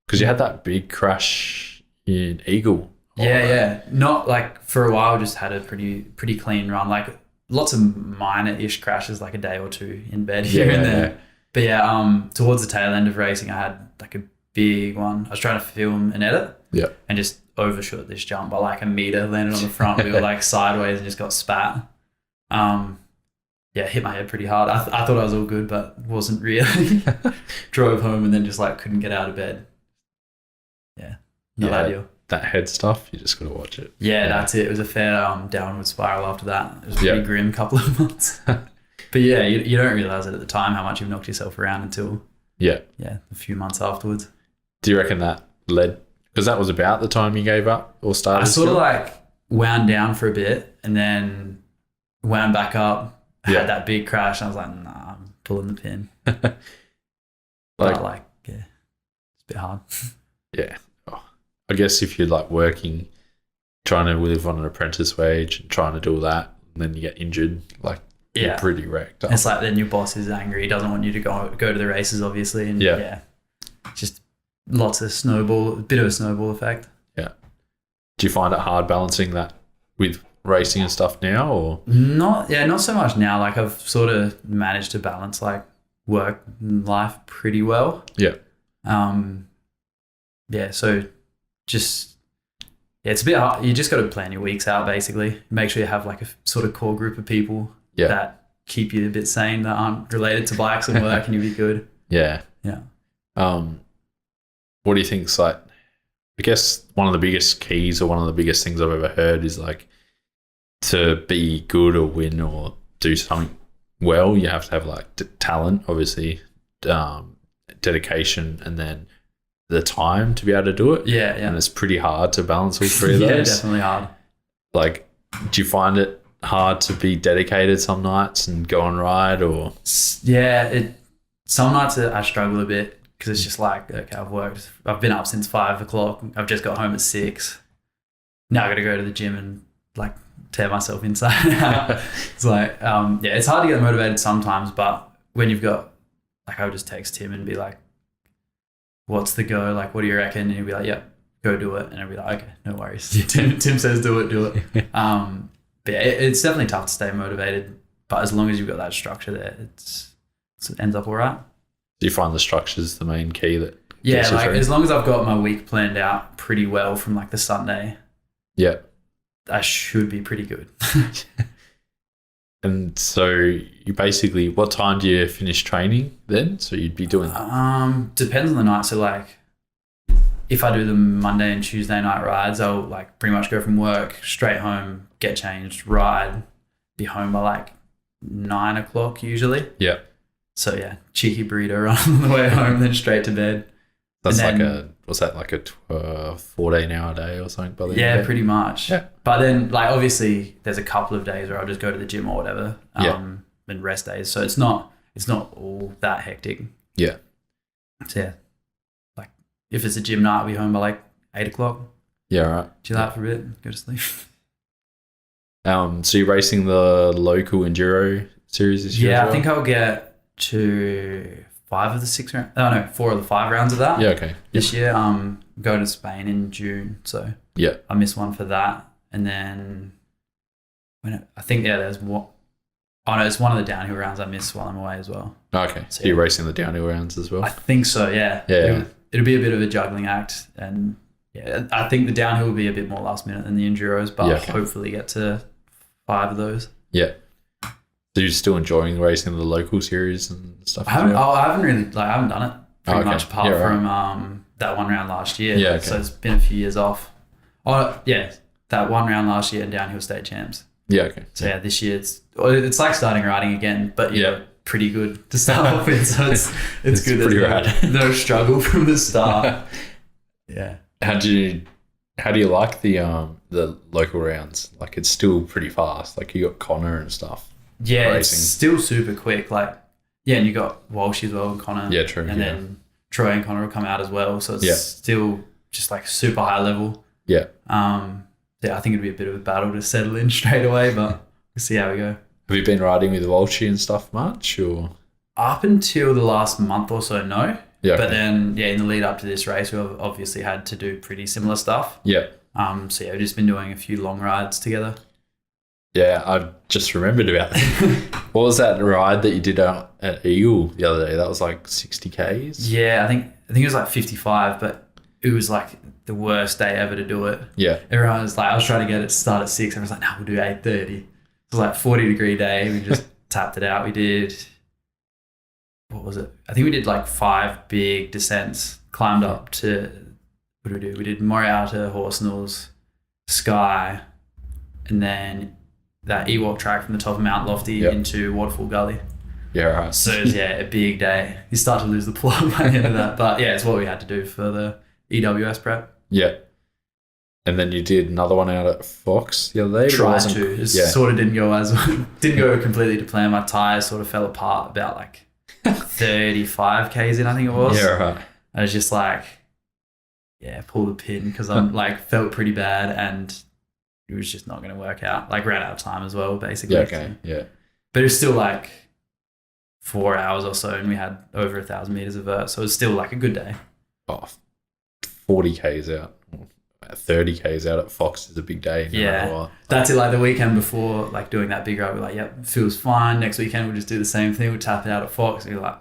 because you had that big crash in Eagle. Yeah. Not for a while, just had a pretty clean run. Lots of minor-ish crashes, a day or two in bed here and there. Yeah. But towards the tail end of racing, I had a big one. I was trying to film an edit. Yeah. And just overshot this jump by a meter, landed on the front wheel sideways and just got spat. Hit my head pretty hard. I thought I was all good, but wasn't really. Drove home and then just couldn't get out of bed. Yeah. Not ideal. That head stuff, you just got to watch it. Yeah, that's it. It was a fair downward spiral after that. It was a pretty grim couple of months. But you don't realise it at the time how much you've knocked yourself around until a few months afterwards. Do you reckon that led Because that was about the time you gave up or started. I sort of like wound down for a bit and then wound back up. Had that big crash. And I was like, nah, I'm pulling the pin. But yeah, it's a bit hard. Yeah. Oh, I guess if you're like working, trying to live on an apprentice wage and trying to do all that, and then you get injured, like you're pretty wrecked up. It's like then your boss is angry. He doesn't want you to go to the races, obviously. And just lots of a bit of a snowball effect. Yeah. Do you find it hard balancing that with racing and stuff now, or? Not so much now. Like I've sort of managed to balance like work and life pretty well. Yeah. So just, it's a bit hard. You just got to plan your weeks out, basically. Make sure you have like a sort of core group of people that keep you a bit sane, that aren't related to bikes and work, and you'll be good. Yeah. Yeah. What do you think's like, I guess one of the biggest keys or one of the biggest things I've ever heard is like to be good or win or do something well, you have to have like talent, obviously, dedication, and then the time to be able to do it. Yeah. And it's pretty hard to balance all three of those. Yeah, definitely hard. Like, do you find it hard to be dedicated some nights and go on ride, or? Yeah, some nights I struggle a bit because it's just like, okay, I've been up since 5 o'clock. I've just got home at 6. Now I got to go to the gym and like tear myself inside out. It's like, it's hard to get motivated sometimes, but when you've got, like, I would just text him and be like, what's the go? Like, what do you reckon? And he'll be like, yeah, go do it. And I'll be like, okay, no worries. Tim says do it. But yeah, it's definitely tough to stay motivated, but as long as you've got that structure there, it ends up all right. Do you find the structure's the main key that? Yeah, like as long as I've got my week planned out pretty well from like the Sunday. Yeah. I should be pretty good. And so you basically, what time do you finish training then? So you'd be doing depends on the night. So like if I do the Monday and Tuesday night rides, I'll like pretty much go from work straight home, get changed, ride, be home by like 9 o'clock usually. Yeah. So yeah, cheeky burrito on the way home, then straight to bed. That's was that like a 14-hour day or something? By the yeah, pretty much. Yeah. But then like obviously there's a couple of days where I'll just go to the gym or whatever, and rest days. So it's not all that hectic. Yeah. So yeah, like if it's a gym night, I'll be home by like 8 o'clock. Yeah, right. Chill out for a bit, go to sleep. So you're racing the local enduro series this year? Yeah, I think I'll get to 4 of the 5 rounds of that. Yeah, okay. This year, going to Spain in June, so yeah, I missed one for that, and then there's one. Oh no, it's one of the downhill rounds I missed while I'm away as well. Okay, so you're racing the downhill rounds as well. I think so. Yeah. Yeah. It'll be a bit of a juggling act, and yeah, I think the downhill will be a bit more last minute than the enduros, but I'll hopefully get to 5 of those. Yeah. So you're still enjoying racing the local series and stuff? I haven't done it pretty much apart right. from that one round last year. Yeah, okay. So it's been a few years off. Oh yeah, that one round last year and downhill state champs. Yeah, okay. So yeah, this year it's like starting riding again, but you're pretty good to start off with. So it's good. Pretty rad. No struggle from the start. Yeah. How do you like the local rounds? Like it's still pretty fast. Like you got Connor and stuff. Yeah, racing. It's still super quick. Like, yeah, and you got Walsh as well and Connor. Yeah, true. And then Troy and Connor will come out as well. So it's still just like super high level. Yeah. I think it'd be a bit of a battle to settle in straight away, but we'll see how we go. Have you been riding with Walshy and stuff much, or? Up until the last month or so, no. Yeah. But then, in the lead up to this race, we've obviously had to do pretty similar stuff. Yeah. We've just been doing a few long rides together. Yeah, I just remembered about that. What was that ride that you did out at Eagle the other day? That was like 60 Ks? Yeah, I think it was like 55, but it was like the worst day ever to do it. Yeah. Everyone was like, I was trying to get it to start at 6. I was like, no, we'll do 8:30. It was like 40-degree day. We just tapped it out. We did, what was it? I think we did like 5 big descents, climbed up to, what did we do? We did Moriata, Horsenals, Sky, and then that Ewok track from the top of Mount Lofty into Waterfall Gully. Yeah, right. So it was, a big day. You start to lose the plot by the end of that. But yeah, it's what we had to do for the EWS prep. Yeah. And then you did another one out at Fox the other day. Tried to. It sort of didn't go completely to plan. My tires sort of fell apart about like 35 Ks in, I think it was. Yeah, right. I was just like, pull the pin because I'm like felt pretty bad and it was just not going to work out. Like ran out of time as well, basically. Yeah, okay, yeah. But it was still like 4 hours or so and we had over 1,000 meters of vert. So it was still like a good day. Oh, 40 Ks out. 30 Ks out at Fox is a big day. No matter what. That's it. Like the weekend before, like doing that big ride, we're like, yep, feels fine. Next weekend we'll just do the same thing. We'll tap it out at Fox. And you're like,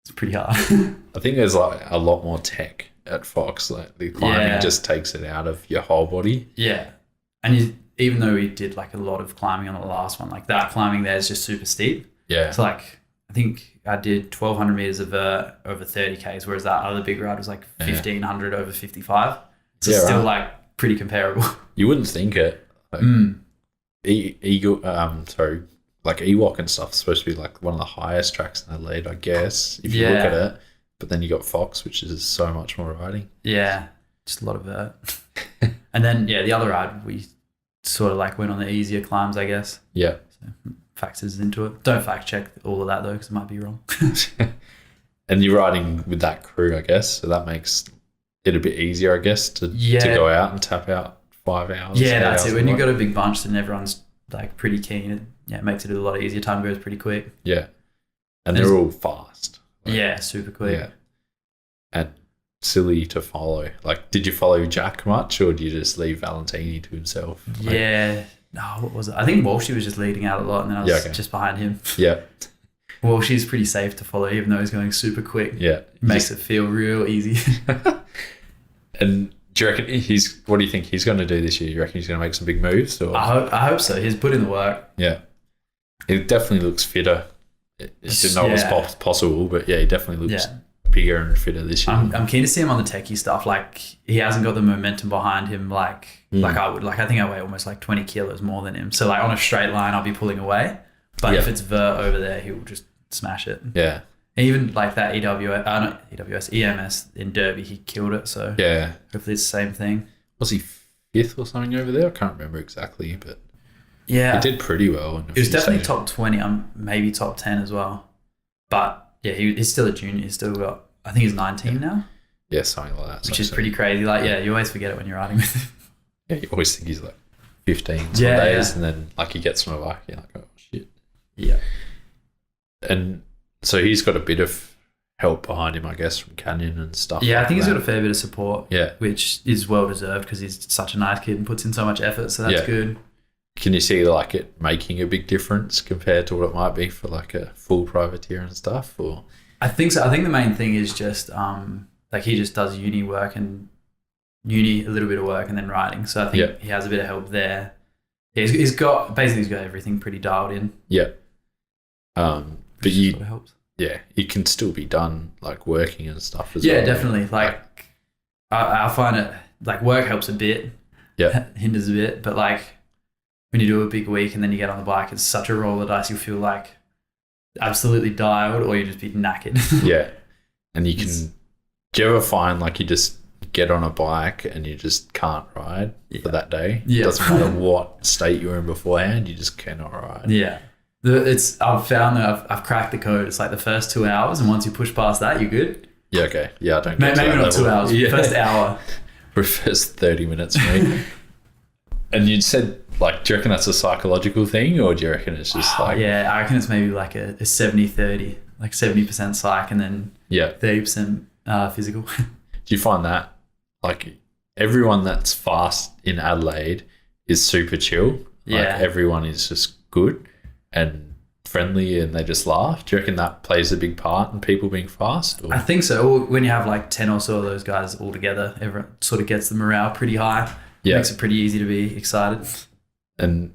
it's pretty hard. I think there's like a lot more tech at Fox. Like the climbing just takes it out of your whole body. Yeah, and even though we did like a lot of climbing on the last one, like that climbing there is just super steep. Yeah. So like I think I did 1,200 meters of vert over 30 Ks, whereas that other big ride was like 1,500 over 55. So it's still like pretty comparable. You wouldn't think it. Like, like Ewok and stuff is supposed to be like one of the highest tracks in Adelaide, I guess, if you look at it. But then you got Fox, which is so much more riding. Yeah, just a lot of vert. And then the other ride we sort of like went on the easier climbs, I guess. Yeah. So factors into it. Don't fact check all of that though, because it might be wrong. And you're riding with that crew, I guess, so that makes it a bit easier, I guess, to go out and tap out 5 hours. Yeah, that's it. When you've got a big bunch, then everyone's like pretty keen. It makes it a lot easier. Time goes pretty quick. Yeah, and they're all fast. Like, super quick. Yeah, and silly to follow. Like, did you follow Jack much, or did you just leave Valentini to himself? What was it? I think Walshy was just leading out a lot, and then I was just behind him. Yeah. Walshy's pretty safe to follow, even though he's going super quick. Yeah, makes it feel real easy. And do you reckon what do you think he's going to do this year? You reckon he's going to make some big moves? Or? I hope so. He's put in the work. Yeah. It definitely looks fitter. I didn't know it was possible, but he definitely looks bigger and fitter this year. I'm keen to see him on the techie stuff. Like, he hasn't got the momentum behind him like I would. Like, I think I weigh almost like 20 kilos more than him. So, like, on a straight line, I'll be pulling away. But if it's vert over there, he will just smash it. Yeah. Even like that EMS in Derby, he killed it. So hopefully it's the same thing. Was he 5th or something over there? I can't remember exactly, but he did pretty well. It was definitely top 20, maybe top 10 as well. But he's still a junior. He's still got, I think he's 19 now. Yeah, something like that. Which is pretty crazy. Like, you always forget it when you're riding with him. Yeah, you always think he's like 15 some days, and then like he gets from a bike, you're like, oh shit. Yeah. And so he's got a bit of help behind him, I guess, from Canyon and stuff. Yeah, I think he's got a fair bit of support. Yeah. Which is well deserved because he's such a nice kid and puts in so much effort. So that's good. Can you see like it making a big difference compared to what it might be for like a full privateer and stuff? Or I think so. I think the main thing is just like he just does uni work and a little bit of work and then riding. So I think he has a bit of help there. Yeah, he's got everything pretty dialed in. Yeah. But sort of helps. Yeah, it can still be done like working and stuff as well. Yeah, definitely. Like I find it like work helps a bit. Yeah. Hinders a bit, but like when you do a big week and then you get on the bike, it's such a roll of dice. You feel like absolutely dialed, or you just be knackered. Yeah, and you can. Do you ever find like you just get on a bike and you just can't ride for that day? Yeah, it doesn't matter what state you were in beforehand, you just cannot ride. Yeah. I've found that I've cracked the code. It's like the first 2 hours, and once you push past that, you're good. Yeah, okay. Yeah, I don't get maybe not 2 hours. Yeah. First hour. For first 30 minutes, maybe. And you said, like, do you reckon that's a psychological thing, or do you reckon it's just like... Yeah, I reckon it's maybe like a 70-30, like 70% psych and then 30% physical. Do you find that, like, everyone that's fast in Adelaide is super chill? Like, everyone is just good and friendly and they just laugh? Do you reckon that plays a big part in people being fast? Or? I think so. When you have like 10 or so of those guys all together, everyone sort of gets the morale pretty high. Yeah. Makes it pretty easy to be excited. And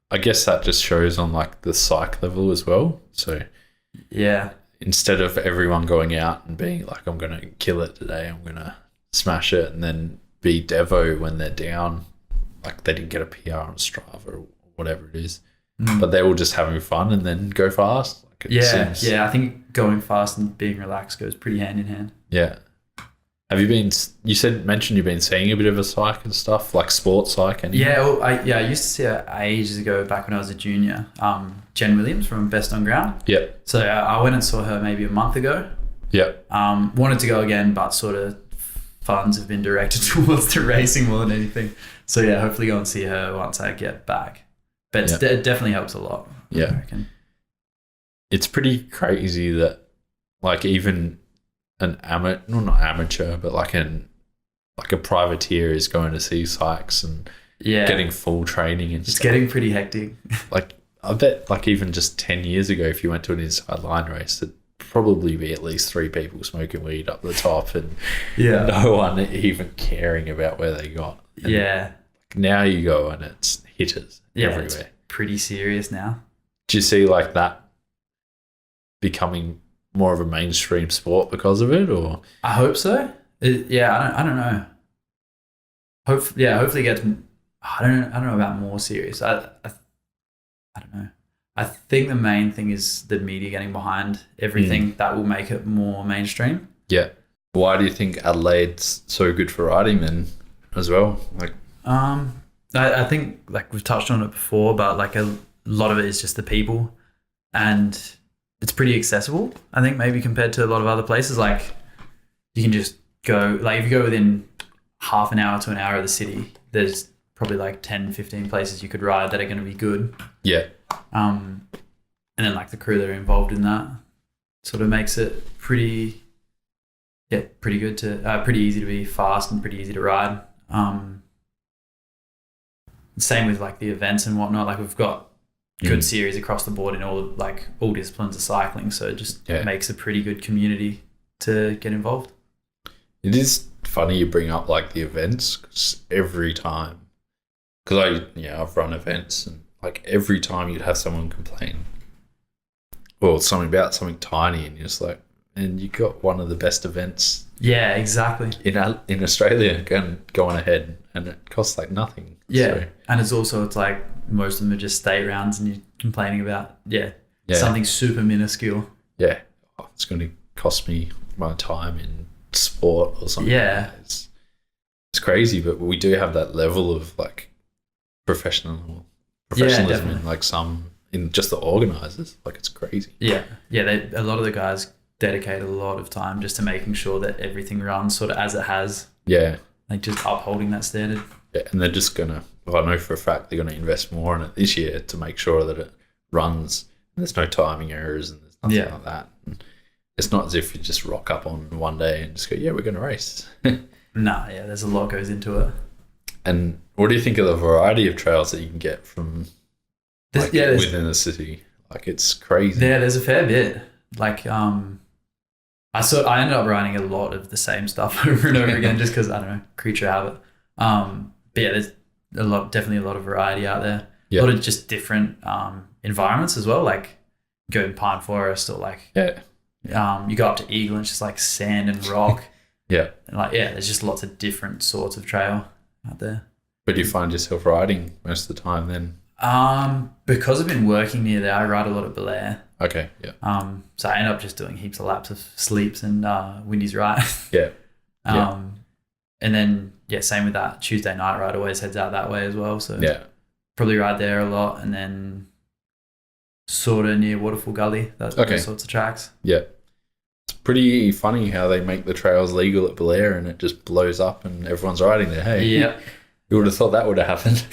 I guess that just shows on like the psych level as well. So yeah, instead of everyone going out and being like, I'm going to kill it today, I'm going to smash it, and then be Devo when they're down, like they didn't get a PR on Strava or whatever it is. But they're all just having fun and then go fast. Like I think going fast and being relaxed goes pretty hand in hand. Yeah. Have you been? Mentioned you've been seeing a bit of a psych and stuff, like sports psych. And Yeah, well, I used to see her ages ago, back when I was a junior. Jen Williams from Best on Ground. Yep. So I went and saw her maybe a month ago. Yep. Wanted to go again, but sort of funds have been directed towards the racing more than anything. So yeah, hopefully go and see her once I get back. But it definitely helps a lot. Yeah. I reckon. It's pretty crazy that, like, even an not amateur, but like a privateer is going to see psychs and getting full training and it's stuff. getting pretty hectic. Like, I bet, like, even just 10 years ago, if you went to an inside line race, there'd probably be at least 3 people smoking weed up the top and no one even caring about where they got. And now you go and it's hitters everywhere. It's pretty serious now. Do you see, like, that becoming more of a mainstream sport because of it, or? I hope so. I don't know. Hopefully it gets. I don't know about more serious. I don't know. I think the main thing is the media getting behind everything that will make it more mainstream. Yeah. Why do you think Adelaide's so good for riding then, as well? Like, I think, like, we've touched on it before, but like a lot of it is just the people, and it's pretty accessible. I think maybe compared to a lot of other places, like you can just go, like if you go within half an hour to an hour of the city, there's probably like 10, 15 places you could ride that are going to be good. Yeah. And then like the crew that are involved in that sort of makes it pretty good to, pretty easy to be fast and pretty easy to ride. Same with like the events and whatnot. Like we've got good series across the board in all disciplines of cycling. So it just makes a pretty good community to get involved. It is funny you bring up like the events, because every time, because I've run events, and like every time you'd have someone complain or something about something tiny, and you're just like, and you got one of the best events. Yeah, exactly. In Australia, going ahead, and it costs like nothing. Yeah, so. And it's like most of them are just state rounds, and you're complaining about something super minuscule. Yeah, it's going to cost me my time in sport or something. Yeah, it's crazy, but we do have that level of like professionalism in like some in just the organisers. Like it's crazy. Yeah. A lot of the guys dedicate a lot of time just to making sure that everything runs sort of as it has. Yeah, like just upholding that standard. Yeah, and they're just gonna. Well, I know for a fact they're gonna invest more in it this year to make sure that it runs. And there's no timing errors and there's nothing like that. And it's not as if you just rock up on one day and just go, "Yeah, we're gonna race." There's a lot goes into it. And what do you think of the variety of trails that you can get from within the city? Like it's crazy. Yeah, there's a fair bit. Like I ended up riding a lot of the same stuff over and over again just because I don't know, creature habit. But yeah, there's definitely a lot of variety out there. A lot of just different environments as well. Like go in pine forest or like you go up to Eagle and it's just like sand and rock. And there's just lots of different sorts of trail out there. But do you find yourself riding most of the time then? Because I've been working near there, I ride a lot of Belair. Okay, yeah. So I end up just doing heaps of laps of Sleeps and Windy's Right. And then same with that Tuesday night ride. Always heads out that way as well. So probably ride there a lot, and then sort of near Waterfall Gully. Those sorts of tracks. Yeah. It's pretty funny how they make the trails legal at Belair and it just blows up and everyone's riding there. Hey, you would have thought that would have happened.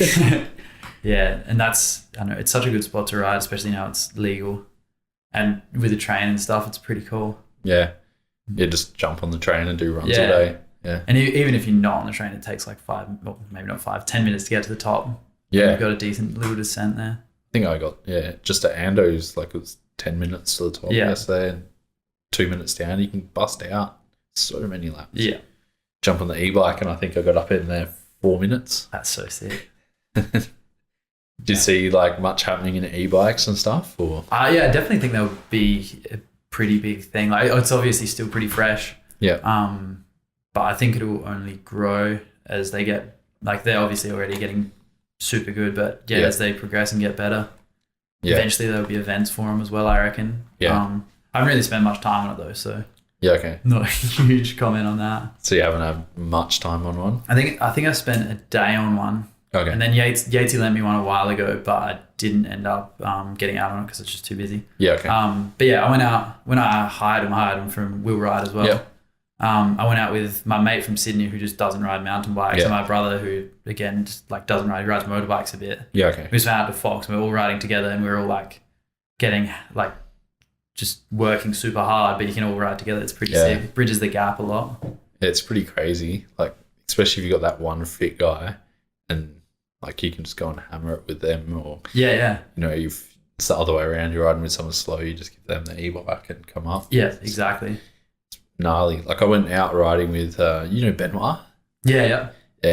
And I know it's such a good spot to ride, especially now it's legal, and with the train and stuff, it's pretty cool. Yeah, just jump on the train and do runs all day. Yeah, and even if you're not on the train, it takes like 10 minutes to get to the top. Yeah, you've got a decent little descent there. I think I got just at Ando's, like it was 10 minutes to the top yesterday, and 2 minutes down you can bust out so many laps. Yeah, jump on the e-bike and I think I got up in there 4 minutes. That's so sick. Did you see like much happening in e-bikes and stuff? Or I definitely think that would be a pretty big thing. Like it's obviously still pretty fresh. Yeah. But I think it will only grow as they get, like they're obviously already getting super good, but as they progress and get better, eventually there'll be events for them as well, I reckon. Yeah. I haven't really spent much time on it though, so Yeah, okay. Not a huge comment on that. So you haven't had much time on one? I think I spent a day on one. Okay. And then Yatesy lent me one a while ago, but I didn't end up getting out on it because it's just too busy. Yeah, okay. But yeah, I went out when I hired him from Will Ride as well. Yeah. I went out with my mate from Sydney who just doesn't ride mountain bikes, and my brother who again just like doesn't ride, he rides motorbikes a bit. Yeah, okay. We just went out to Fox and we were all riding together, and we were all like getting like just working super hard, but you can all ride together. It's pretty sick. It bridges the gap a lot. It's pretty crazy, like especially if you got that one fit guy, and like you can just go and hammer it with them, or you know, it's the other way around. You're riding with someone slow, you just give them the e-bike and come up. Yeah, exactly. It's gnarly. Like I went out riding with you know Benoit. Yeah.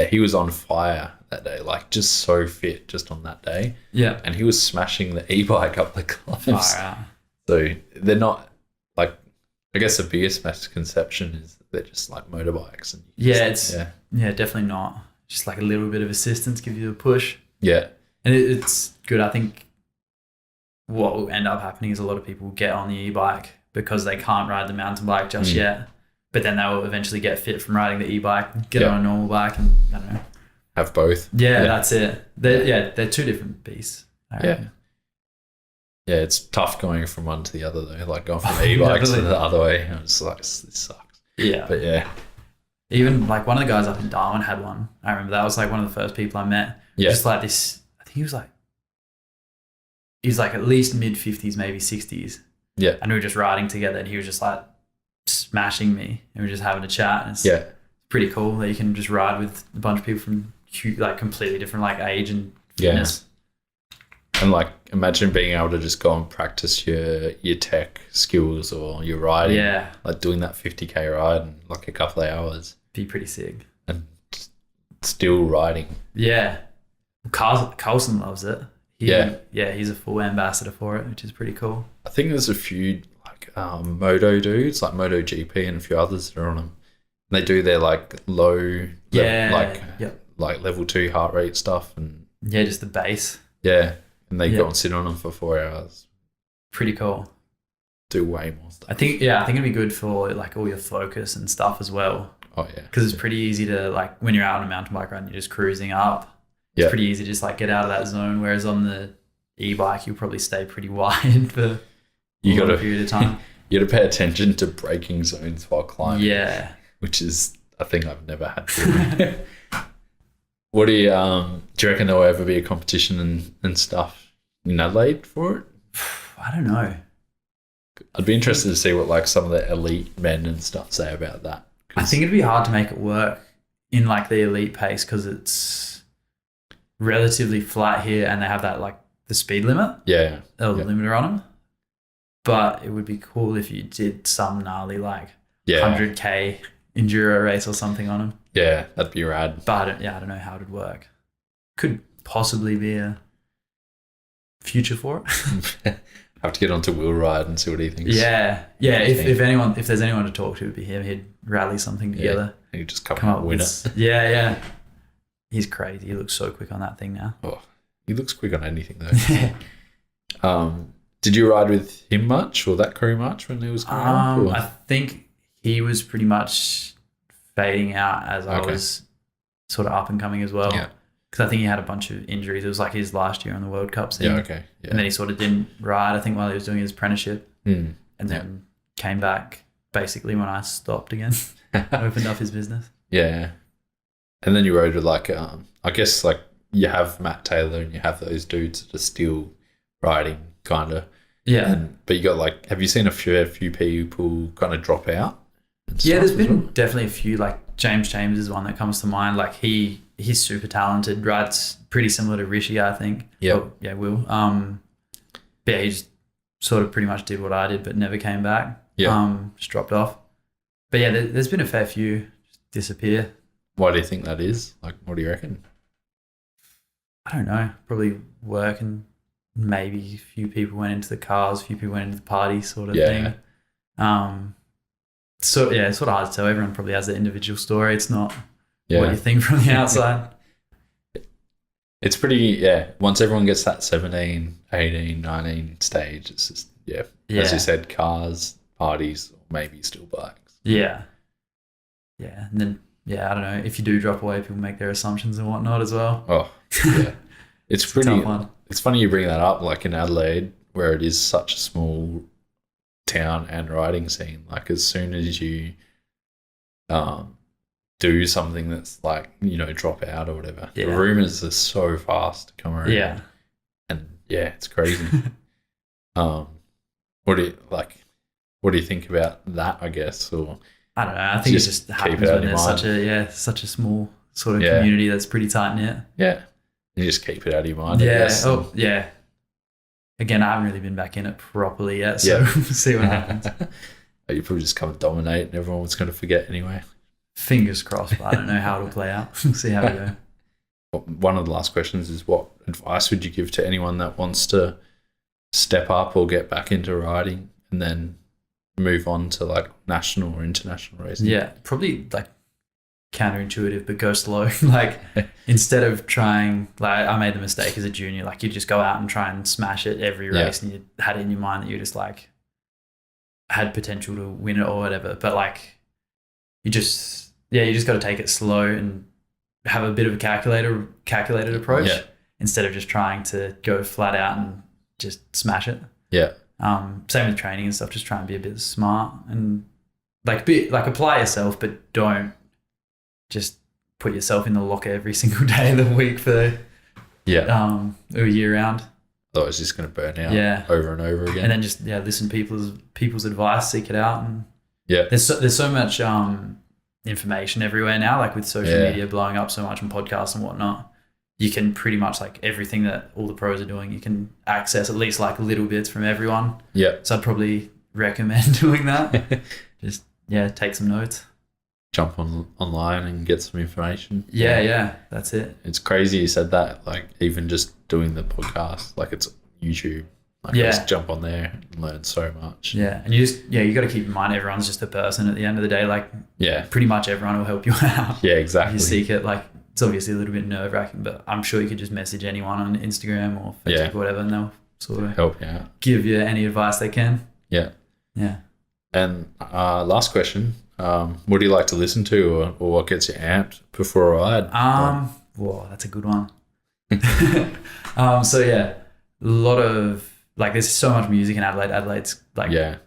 He was on fire that day, like just so fit just on that day. Yeah, and he was smashing the e-bike up the cliffs. Far out. So they're not like, I guess the biggest misconception is that they're just like motorbikes. And definitely not. Just like a little bit of assistance, give you a push. Yeah. And it's good. I think what will end up happening is a lot of people get on the e-bike because they can't ride the mountain bike just yet. But then they will eventually get fit from riding the e-bike, get on a normal bike, and I don't know. Have both. Yeah, that's it. They're two different beasts. Yeah, it's tough going from one to the other though. Like going from e-bikes to the other way. I'm just like, this sucks. Yeah. But yeah. Even like one of the guys up in Darwin had one. I remember that was like one of the first people I met. Yeah. Just like this, I think he was like at least mid-50s, maybe 60s. Yeah. And we were just riding together and he was just like smashing me and we were just having a chat. And it's pretty cool that you can just ride with a bunch of people from like completely different like age and fitness. And like imagine being able to just go and practice your tech skills or your riding. Yeah. Like doing that 50K ride in like a couple of hours. Be pretty sick. And still riding. Yeah. Carlson loves it. He's a full ambassador for it, which is pretty cool. I think there's a few like moto dudes, like MotoGP and a few others that are on them. And they do their like low, like level 2 heart rate stuff and just the base. Yeah, and they go and sit on them for 4 hours. Pretty cool. Do way more stuff. I think it'd be good for like all your focus and stuff as well. Oh yeah, because it's pretty easy to like when you're out on a mountain bike ride and you're just cruising up. It's pretty easy to just like get out of that zone. Whereas on the e-bike, you'll probably stay pretty wide for a period of time. You got to pay attention to braking zones while climbing. Yeah, which is a thing I've never had to do. What do you reckon there will ever be a competition and stuff in Adelaide for it? I don't know. I'd be interested to see what like some of the elite men and stuff say about that. I think it'd be hard to make it work in like the elite pace because it's relatively flat here and they have that like the speed limit. Yeah. Limiter on them. But it would be cool if you did some gnarly like 100K enduro race or something on them. Yeah, that'd be rad. But I don't know how it would work. Could possibly be a future for it. Have to get onto Will Ride and see what he thinks. Yeah. If there's anyone to talk to, it'd be him. He'd rally something together. Yeah. He'd just come up and win it. Yeah. He's crazy. He looks so quick on that thing now. Oh, he looks quick on anything though. Did you ride with him much or that crew much when he was growing up? I think he was pretty much fading out as I was sort of up and coming as well. Yeah. Because I think he had a bunch of injuries. It was like his last year on the World Cup scene. Yeah, okay. Yeah. And then he sort of didn't ride, I think, while he was doing his apprenticeship. And then came back basically when I stopped again. Opened up his business. Yeah. And then you rode with like, I guess like you have Matt Taylor and you have those dudes that are still riding kind of. Yeah. But you got like, have you seen a few people kind of drop out? Yeah, there's been definitely a few, like James is one that comes to mind. Like he's super talented, rides pretty similar to Rishi, I think. Yeah. Will. He just sort of pretty much did what I did, but never came back. Yeah. Just dropped off. But yeah, there's been a fair few just disappear. Why do you think that is? Like, what do you reckon? I don't know. Probably work and maybe a few people went into the cars, a few people went into the party sort of thing. So yeah, it's sort of hard to tell. Everyone probably has their individual story. It's not what you think from the outside. It's pretty, once everyone gets that 17, 18, 19 stage, it's just, as you said, cars, parties, maybe still bikes. Yeah. And then I don't know, if you do drop away, people make their assumptions and whatnot as well. Oh, yeah. It's a pretty. tough one. It's funny you bring that up. Like in Adelaide, where it is such a small town and riding scene. Like as soon as you do something that's like, drop out or whatever, the rumors are so fast to come around. Yeah. And it's crazy. What do you think about that, I guess? Or I don't know. I think it just happens when there's such a small sort of community that's pretty tight knit. Yeah. You just keep it out of your mind, I Yeah. guess. Oh, yeah. Again, I haven't really been back in it properly yet, so we'll see what happens. You probably just come and dominate and everyone's going to forget anyway. Fingers crossed, but I don't know how it'll play out. We'll see how we go. One of the last questions is, what advice would you give to anyone that wants to step up or get back into riding and then move on to like national or international racing? Yeah, probably like counterintuitive, but go slow. Like instead of trying, like I made the mistake as a junior, like you just go out and try and smash it every race and you had it in your mind that you just like had potential to win it or whatever. But like you just got to take it slow and have a bit of a calculated approach instead of just trying to go flat out and just smash it. Yeah. Same with training and stuff, just try and be a bit smart and apply yourself, but don't just put yourself in the locker every single day of the week for a year round. Otherwise, it's just going to burn out over and over again. And then just listen to people's advice, seek it out, and there's so much information everywhere now, like with social media blowing up so much and podcasts and whatnot. You can pretty much like everything that all the pros are doing, you can access at least like little bits from everyone. Yeah. So I'd probably recommend doing that. Just take some notes. Jump online and get some information. Yeah, that's it. It's crazy you said that, like even just doing the podcast, like it's YouTube. Like just jump on there and learn so much. Yeah. And you got to keep in mind everyone's just a person at the end of the day. Like pretty much everyone will help you out. Yeah, exactly. If you seek it, like it's obviously a little bit nerve wracking, but I'm sure you could just message anyone on Instagram or Facebook or whatever and they'll sort of help you out. Give you any advice they can. Yeah. Yeah. And last question. What do you like to listen to or what gets you amped before a ride? Whoa, that's a good one. A lot of like there's so much music in Adelaide. Adelaide's like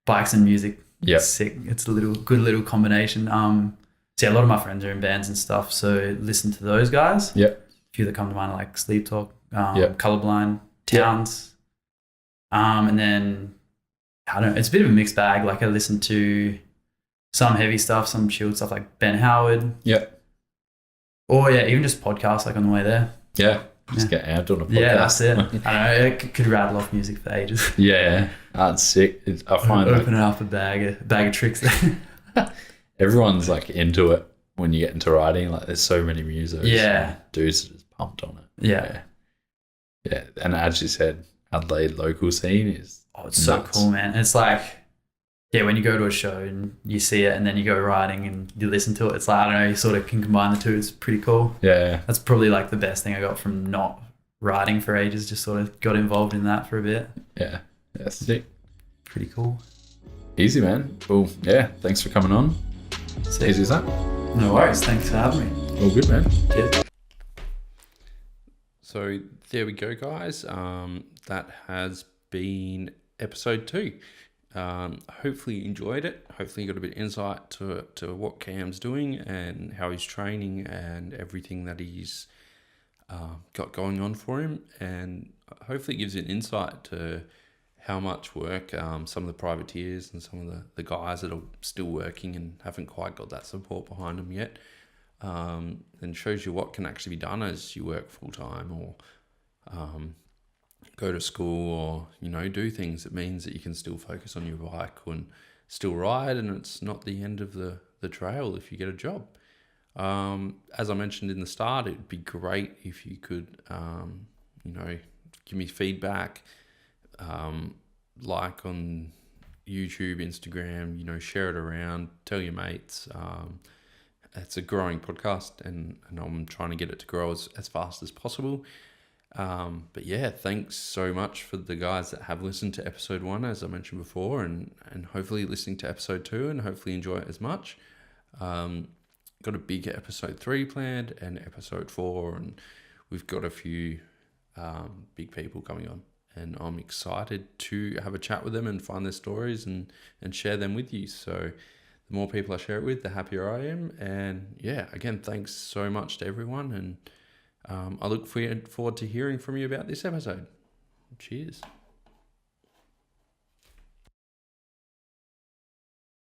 bikes and music. Yeah. Sick. It's a good little combination. A lot of my friends are in bands and stuff, so listen to those guys. Yeah. A few that come to mind are like Sleep Talk, Colorblind, Towns. And then I don't know, it's a bit of a mixed bag. Like I listen to some heavy stuff, some chilled stuff like Ben Howard. Yeah. Or even just podcasts like on the way there. Yeah. Just get amped on a podcast. Yeah, that's it. I don't know, I could rattle off music for ages. Yeah. That's sick. I find opening up a bag of tricks there. Everyone's like into it when you get into riding. Like there's so many musos. Yeah. Dudes are just pumped on it. Yeah. Yeah. And as you said, Adelaide local scene is it's nuts. So cool, man. It's like, when you go to a show and you see it and then you go riding and you listen to it, it's like, I don't know, you sort of can combine the two. It's pretty cool. Yeah. That's probably like the best thing I got from not riding for ages. Just sort of got involved in that for a bit. Yeah. That's sick. Pretty cool. Easy, man. Well, thanks for coming on. Sick. Easy as that. No worries. Thanks for having me. All good, man. Cheers. So there we go, guys. That has been episode 2. Hopefully you enjoyed it. Hopefully you got a bit of insight to what Cam's doing and how he's training and everything that he's got going on for him. And hopefully it gives you an insight to how much work some of the privateers and some of the guys that are still working and haven't quite got that support behind them yet. And shows you what can actually be done as you work full time or go to school or, do things. It means that you can still focus on your bike and still ride, and it's not the end of the trail if you get a job. As I mentioned in the start, it'd be great if you could, give me feedback, like on YouTube, Instagram, share it around, tell your mates. It's a growing podcast and I'm trying to get it to grow as fast as possible. But yeah, thanks so much for the guys that have listened to episode 1, as I mentioned before, and hopefully listening to episode 2 and hopefully enjoy it as much. Got a big episode 3 planned and episode 4, and we've got a few big people coming on, and I'm excited to have a chat with them and find their stories and share them with you. So the more people I share it with, the happier I am. And yeah, again, thanks so much to everyone, and I look forward to hearing from you about this episode. Cheers.